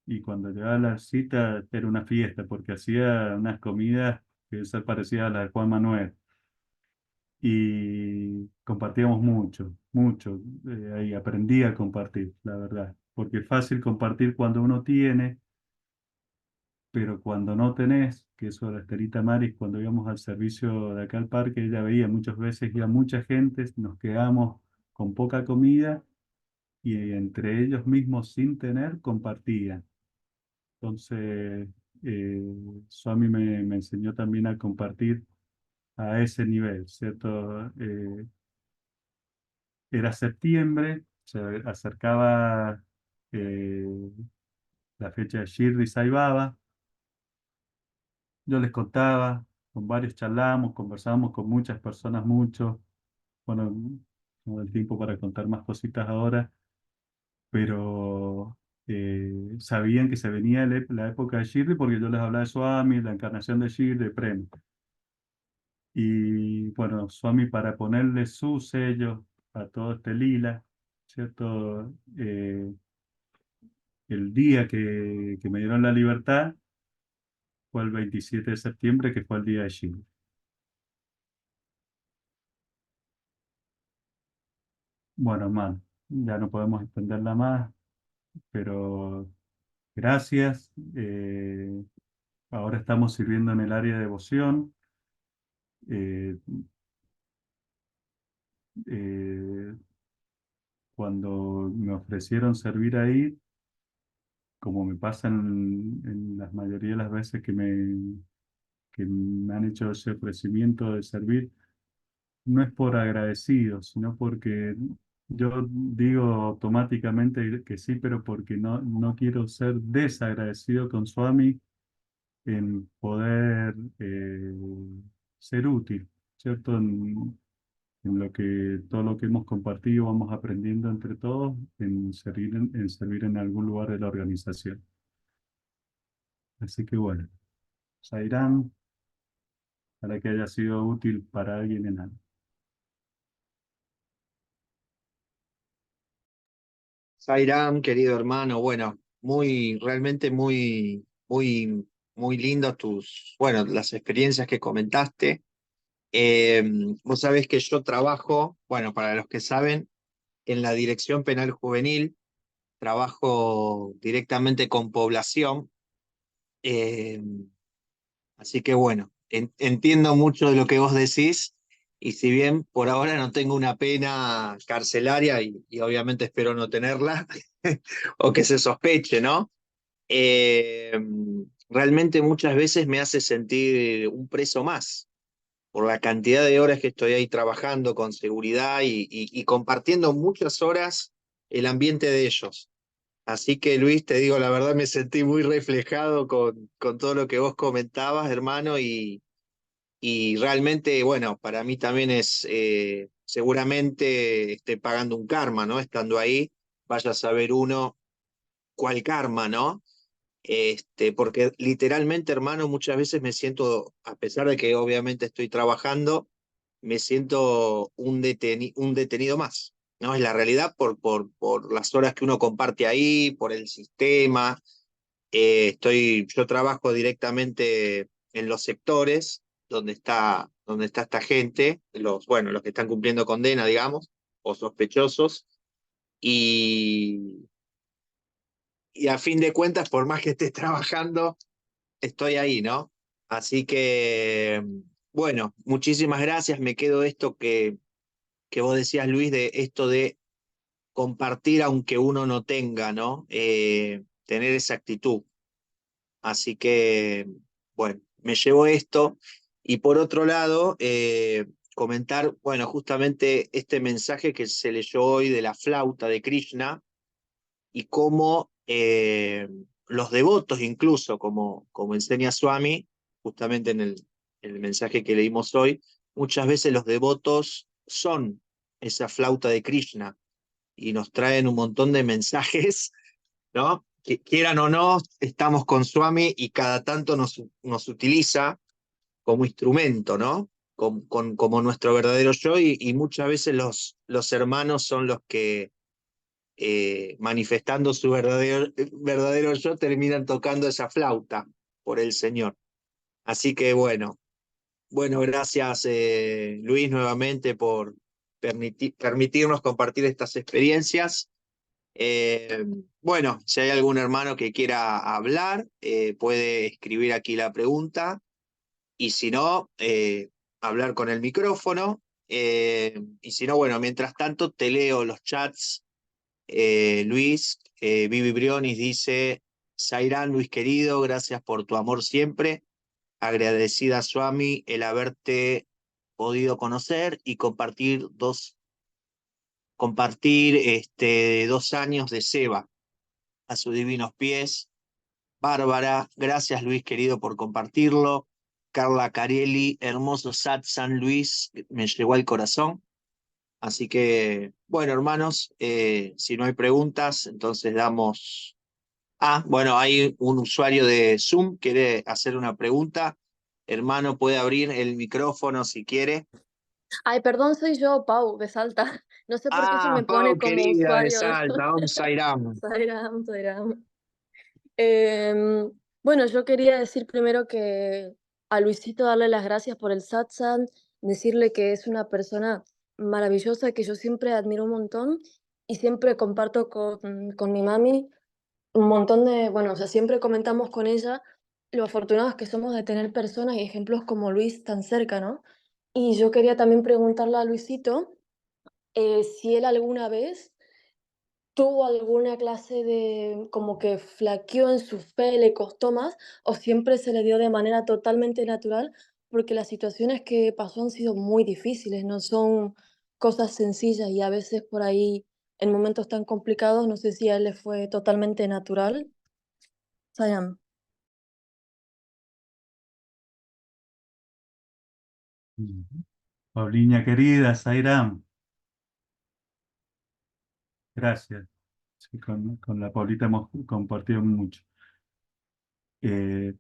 Y cuando llegaba la cita era una fiesta porque hacía unas comidas que se parecían a las de Juan Manuel. Y compartíamos mucho, mucho. Ahí aprendí a compartir, la verdad. Porque es fácil compartir cuando uno tiene, pero cuando no tenés, que eso era Estelita Maris, cuando íbamos al servicio de acá al parque, ella veía muchas veces, iba mucha gente, nos quedamos con poca comida y entre ellos mismos sin tener compartían. Entonces, Swami me enseñó también a compartir a ese nivel, ¿cierto? Era septiembre, se acercaba eh, la fecha de Shirdi Sai Baba. Yo les contaba, con varios charlamos, conversábamos con muchas personas, mucho. Bueno, no hay tiempo para contar más cositas ahora, pero sabían que se venía la época de Shirdi porque yo les hablaba de Swami, la encarnación de Shirdi, de Prem. Y bueno, Swami, para ponerle su sello a todo este lila, ¿cierto? El día que me dieron la libertad fue el 27 de septiembre, que fue el día de Shiva. Bueno, hermano, ya no podemos extenderla más, pero gracias. Ahora estamos sirviendo en el área de devoción. Eh, eh, Cuando me ofrecieron servir ahí, como me pasa en la mayoría de las veces que me han hecho ese ofrecimiento de servir, no es por agradecido, sino porque yo digo automáticamente que sí, pero porque no quiero ser desagradecido con Swami en poder ser útil, ¿cierto? En lo que todo lo que hemos compartido vamos aprendiendo entre todos en servir en algún lugar de la organización. Así que bueno, Sairán. para que haya sido útil para alguien en algo.
Sairam, querido hermano, bueno, realmente muy lindos bueno, las experiencias que comentaste. Eh, Vos sabés que yo trabajo, bueno, para los que saben, en la Dirección Penal Juvenil, trabajo directamente con población, eh, así que bueno, entiendo mucho de lo que vos decís, y si bien por ahora no tengo una pena carcelaria, y obviamente espero no tenerla, o que se sospeche, ¿no? Eh, Realmente muchas veces me hace sentir un preso más por la cantidad de horas que estoy ahí trabajando con seguridad y compartiendo muchas horas el ambiente de ellos. Así que Luis, te digo la verdad, me sentí muy reflejado con todo lo que vos comentabas, hermano, y realmente, bueno, para mí también es, seguramente esté pagando un karma, ¿no? Estando ahí, vaya a saber uno cuál karma, ¿no? Porque literalmente, hermano, muchas veces me siento, a pesar de que obviamente estoy trabajando, me siento un detenido más, ¿no? Es la realidad por las horas que uno comparte ahí, por el sistema. Yo trabajo directamente en los sectores donde está esta gente, bueno, los que están cumpliendo condena, digamos, o sospechosos, y, y a fin de cuentas, por más que esté trabajando, estoy ahí, ¿no? Así que, bueno, muchísimas gracias. Me quedo esto que vos decías, Luis, de esto de compartir aunque uno no tenga, ¿no? Tener esa actitud. Así que, bueno, me llevo esto. Y por otro lado, comentar, bueno, justamente este mensaje que se leyó hoy de la flauta de Krishna y cómo los devotos, incluso como enseña Swami, justamente en el mensaje que leímos hoy, muchas veces los devotos son esa flauta de Krishna y nos traen un montón de mensajes, ¿no? Que quieran o no, estamos con Swami y cada tanto nos utiliza como instrumento, ¿no? Como nuestro verdadero yo, y muchas veces los hermanos son los que manifestando su verdadero yo, terminan tocando esa flauta por el Señor. Así que bueno, gracias Luis nuevamente por permitirnos compartir estas experiencias. Eh, bueno, si hay algún hermano que quiera hablar, puede escribir aquí la pregunta y si no, hablar con el micrófono. Y si no, bueno, mientras tanto te leo los chats. Luis, Vivi Brionis dice, Zairán, Luis querido, gracias por tu amor siempre. Agradecida, Swami, el haberte podido conocer y compartir 2 años de Seba a sus divinos pies. Bárbara, gracias Luis querido por compartirlo. Carla Carelli, hermoso Sat San Luis, me llegó al corazón. Así que, bueno, hermanos, si no hay preguntas, entonces damos... Ah, bueno, hay un usuario de Zoom, quiere hacer una pregunta. Hermano, puede abrir el micrófono si quiere.
Ay, perdón, soy yo, Pau, de Salta. No sé por qué se
Ah,
me
Pau,
pone como
querida de
usuario.
Salta, un Sairam.
Sairam, Sairam. Bueno, yo quería decir primero que a Luisito darle las gracias por el satsang, decirle que es una persona maravillosa que yo siempre admiro un montón y siempre comparto con mi mami un montón de, bueno, o sea, siempre comentamos con ella lo afortunados que somos de tener personas y ejemplos como Luis tan cerca, ¿no? Y yo quería también preguntarle a Luisito si él alguna vez tuvo alguna clase de como que flaqueó en su fe, le costó más, o siempre se le dio de manera totalmente natural, porque las situaciones que pasó han sido muy difíciles, no son cosas sencillas y a veces por ahí en momentos tan complicados, no sé si a él le fue totalmente natural. Sayam.
Pauliña querida, Zairán, gracias. Sí, con la Paulita hemos compartido mucho. Eh,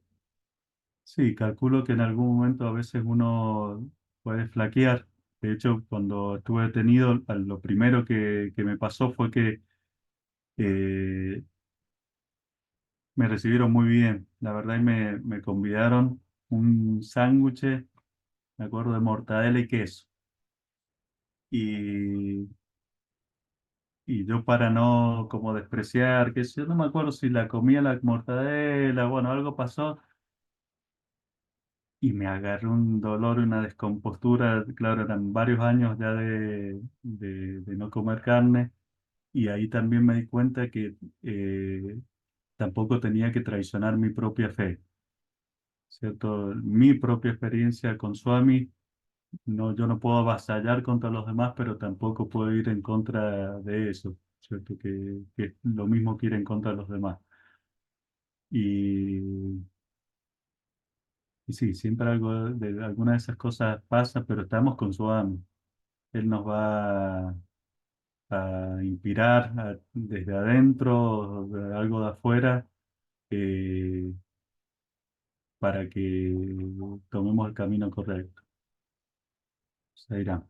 Sí, calculo que en algún momento a veces uno puede flaquear. De hecho, cuando estuve detenido, lo primero que me pasó fue que eh, me recibieron muy bien, la verdad, y me convidaron un sándwich, me acuerdo, de mortadela y queso. Y, y yo para no como despreciar, que yo no me acuerdo si la comía la mortadela, bueno, algo pasó y me agarró un dolor y una descompostura. Claro, eran varios años ya de no comer carne, y ahí también me di cuenta que tampoco tenía que traicionar mi propia fe, ¿cierto? Mi propia experiencia con Swami, no, yo no puedo avasallar contra los demás, pero tampoco puedo ir en contra de eso, ¿cierto? Que lo mismo quiere en contra de los demás. Y, y sí, siempre algo alguna de esas cosas pasa, pero estamos con Swami. Él nos va a inspirar desde adentro, de algo de afuera, eh, para que tomemos el camino correcto. Se irá.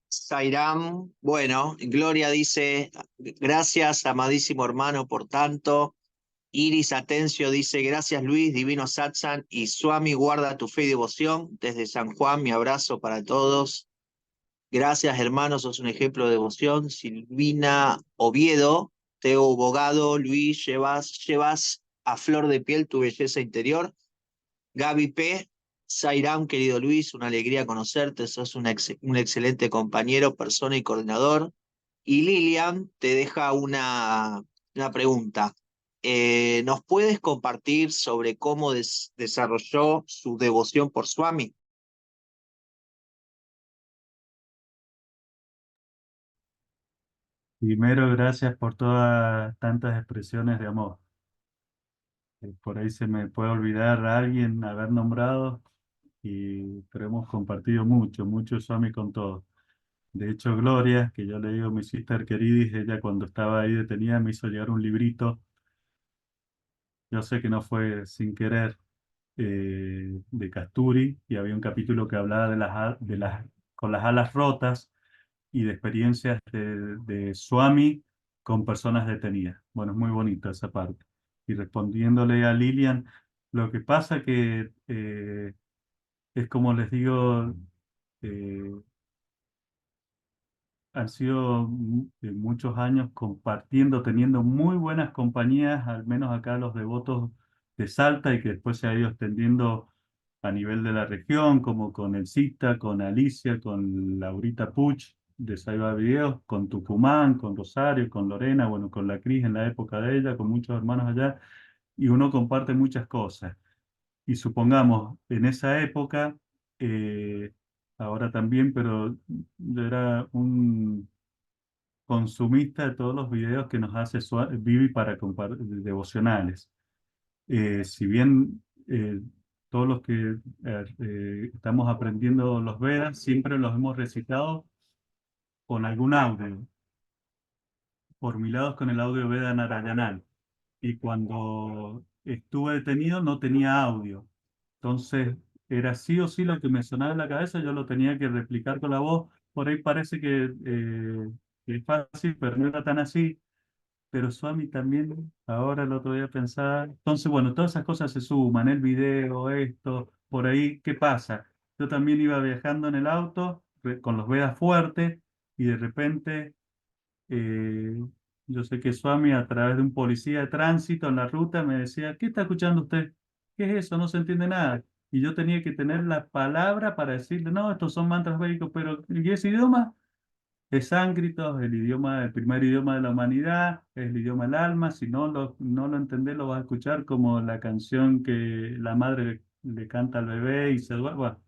Sairam, bueno, Gloria dice, gracias, amadísimo hermano, por tanto. Iris Atencio dice, gracias Luis, divino Satsang, y Swami, guarda tu fe y devoción. Desde San Juan, mi abrazo para todos. Gracias, hermanos, sos un ejemplo de devoción. Silvina Oviedo, Teo Bogado, Luis, llevas a flor de piel tu belleza interior. Gaby P. Sairam, querido Luis, una alegría conocerte, sos un excelente compañero, persona y coordinador. Y Lilian te deja una pregunta. ¿Nos puedes compartir sobre cómo desarrolló su devoción por Swami?
Primero, gracias por todas tantas expresiones de amor. Por ahí se me puede olvidar a alguien haber nombrado, pero hemos compartido mucho, mucho Swami con todos. De hecho, Gloria, que yo le digo mi sister queridis, ella cuando estaba ahí detenida me hizo llegar un librito. Yo sé que no fue sin querer, de Kasturi, y había un capítulo que hablaba con las alas rotas y de experiencias de Swami con personas detenidas. Bueno, es muy bonito esa parte. Y respondiéndole a Lilian, lo que pasa que es como les digo, eh, han sido muchos años compartiendo, teniendo muy buenas compañías, al menos acá los devotos de Salta, y que después se ha ido extendiendo a nivel de la región, como con El Cita, con Alicia, con Laurita Puch de Saiba Videos, con Tucumán, con Rosario, con Lorena, bueno, con la Cris en la época de ella, con muchos hermanos allá, y uno comparte muchas cosas. Y supongamos, en esa época, eh, ahora también, pero yo era un consumista de todos los videos que nos hace Vivi para devocionales. Si bien todos los que estamos aprendiendo los Vedas, siempre los hemos recitado con algún audio, formilados con el audio Veda Narayanal. Y cuando estuve detenido no tenía audio. Entonces era sí o sí lo que me sonaba en la cabeza, yo lo tenía que replicar con la voz. Por ahí parece que es fácil, pero no era tan así. Pero Swami también, ahora el otro día pensaba, entonces bueno, todas esas cosas se suman, el video, esto, por ahí, ¿qué pasa? Yo también iba viajando en el auto con los Vedas fuertes, y de repente eh, yo sé que Swami, a través de un policía de tránsito en la ruta, me decía, ¿qué está escuchando usted? ¿Qué es eso? No se entiende nada. Y yo tenía que tener la palabra para decirle, no, estos son mantras védicos, pero ¿y ese idioma? Es sánscrito, es el idioma, el primer idioma de la humanidad, es el idioma del alma. Si no lo entendés, lo vas a escuchar como la canción que la madre le canta al bebé y se duerme. Bueno,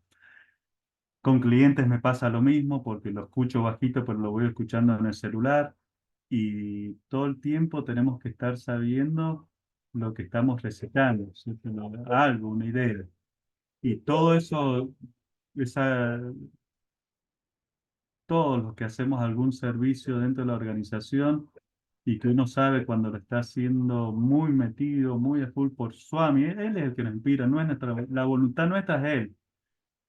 con clientes me pasa lo mismo porque lo escucho bajito, pero lo voy escuchando en el celular. Y todo el tiempo tenemos que estar sabiendo lo que estamos recetando, ¿cierto? Algo, una idea. Y todo eso, esa, todos los que hacemos algún servicio dentro de la organización, y que uno sabe cuando lo está haciendo muy metido, muy a full por Swami. Él es el que nos inspira, no es la voluntad nuestra es Él,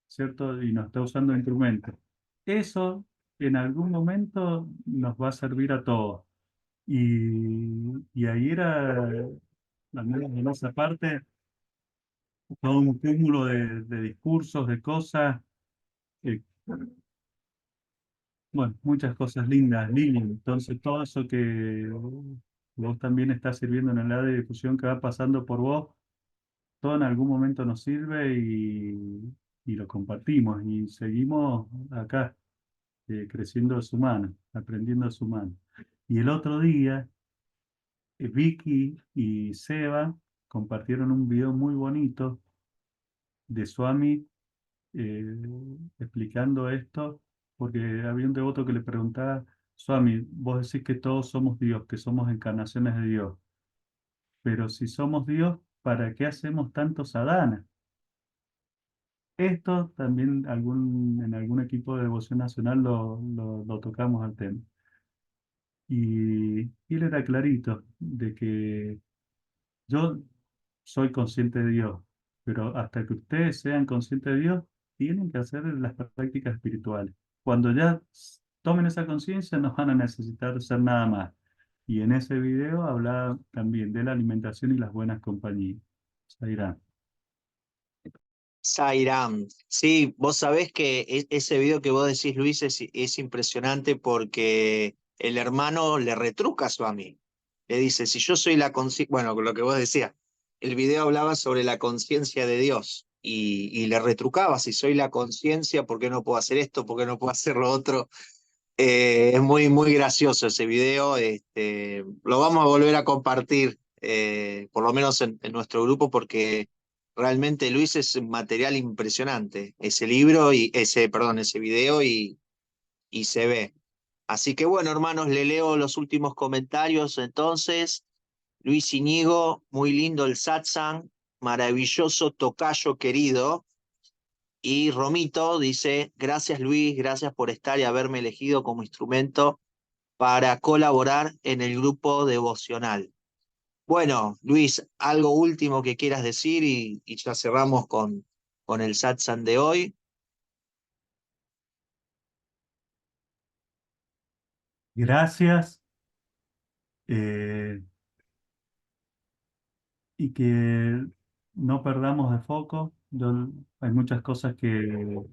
¿cierto? Y nos está usando de instrumento. Eso en algún momento nos va a servir a todos. Y ahí era, al menos en esa parte, todo un cúmulo de discursos, de cosas, eh, bueno, muchas cosas lindas, Lili. Entonces, todo eso que vos también estás sirviendo en el área de difusión que va pasando por vos, todo en algún momento nos sirve y lo compartimos y seguimos acá, creciendo a su mano, aprendiendo a su mano. Y el otro día, Vicky y Seba compartieron un video muy bonito de Swami eh, explicando esto, porque había un devoto que le preguntaba, Swami, vos decís que todos somos Dios, que somos encarnaciones de Dios, pero si somos Dios, ¿para qué hacemos tantos sadhanas? Esto también en algún equipo de devoción nacional lo tocamos al tema. Y él era clarito de que yo soy consciente de Dios, pero hasta que ustedes sean conscientes de Dios, tienen que hacer las prácticas espirituales. Cuando ya tomen esa conciencia, no van a necesitar hacer nada más. Y en ese video hablaba también de la alimentación y las buenas compañías. Sairán.
Sairam. Sí, vos sabés que ese video que vos decís, Luis, es impresionante porque el hermano le retruca a Swami. Le dice, si yo soy la conciencia, bueno, lo que vos decías, el video hablaba sobre la conciencia de Dios y le retrucaba, si soy la conciencia, ¿por qué no puedo hacer esto? ¿Por qué no puedo hacer lo otro? Es muy, muy gracioso ese video. Lo vamos a volver a compartir, por lo menos en nuestro grupo, porque realmente Luis es un material impresionante. Ese libro y ese video y se ve. Así que bueno, hermanos, le leo los últimos comentarios entonces. Luis Iñigo, muy lindo el satsang, maravilloso tocayo querido. Y Romito dice, gracias Luis, gracias por estar y haberme elegido como instrumento para colaborar en el grupo devocional. Bueno, Luis, algo último que quieras decir y ya cerramos con el satsang de hoy.
Gracias. Y que no perdamos de foco. Hay muchas cosas que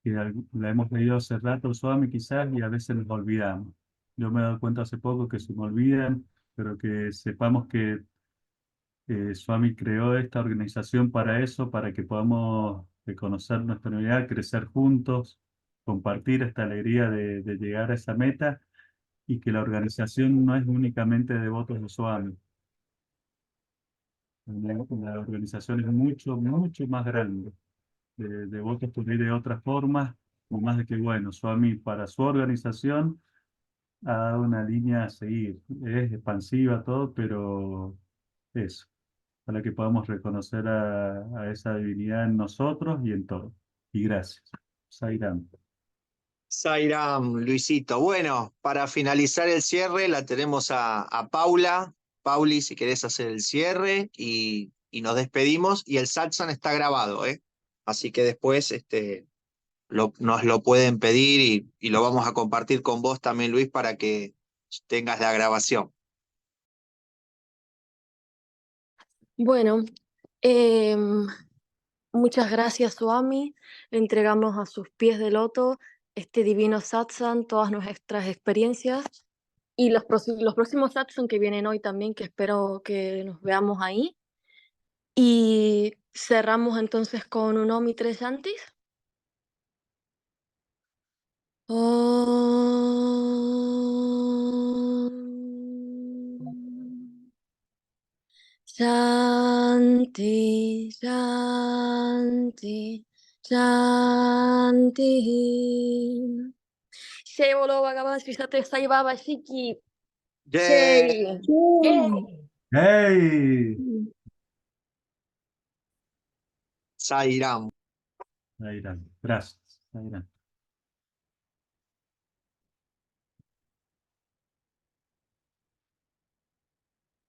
la hemos leído hace rato, Swami, quizás, y a veces nos olvidamos. Yo me he dado cuenta hace poco que se me olvidan, pero que sepamos que Swami creó esta organización para eso, para que podamos conocer nuestra unidad, crecer juntos, compartir esta alegría de llegar a esa meta, y que la organización no es únicamente de devotos de Swami. La organización es mucho, mucho más grande. De votos por ir de otras formas, y más de que, bueno, Swami para su organización ha dado una línea a seguir. Es expansiva todo, pero eso, para que podamos reconocer a esa divinidad en nosotros y en todo. Y gracias. Sairam.
Sairam, Luisito. Bueno, para finalizar el cierre la tenemos a Paula. Pauli, si querés hacer el cierre y nos despedimos. Y el satsang está grabado, ¿eh? Así que después nos lo pueden pedir y lo vamos a compartir con vos también, Luis, para que tengas la grabación.
Bueno, muchas gracias, Swami. Entregamos a sus pies de loto este divino satsang, todas nuestras experiencias y los próximos satsang que vienen hoy también, que espero que nos veamos ahí. Y cerramos entonces con un Om y 3 Shantis. Om. Shanti, Shanti, Shanti. Jai Bolo Bhagavan Sri Satya Sai Baba Shiki. Jai.
¡Hey!
Sairam.
Sairam. Gracias. Sairam.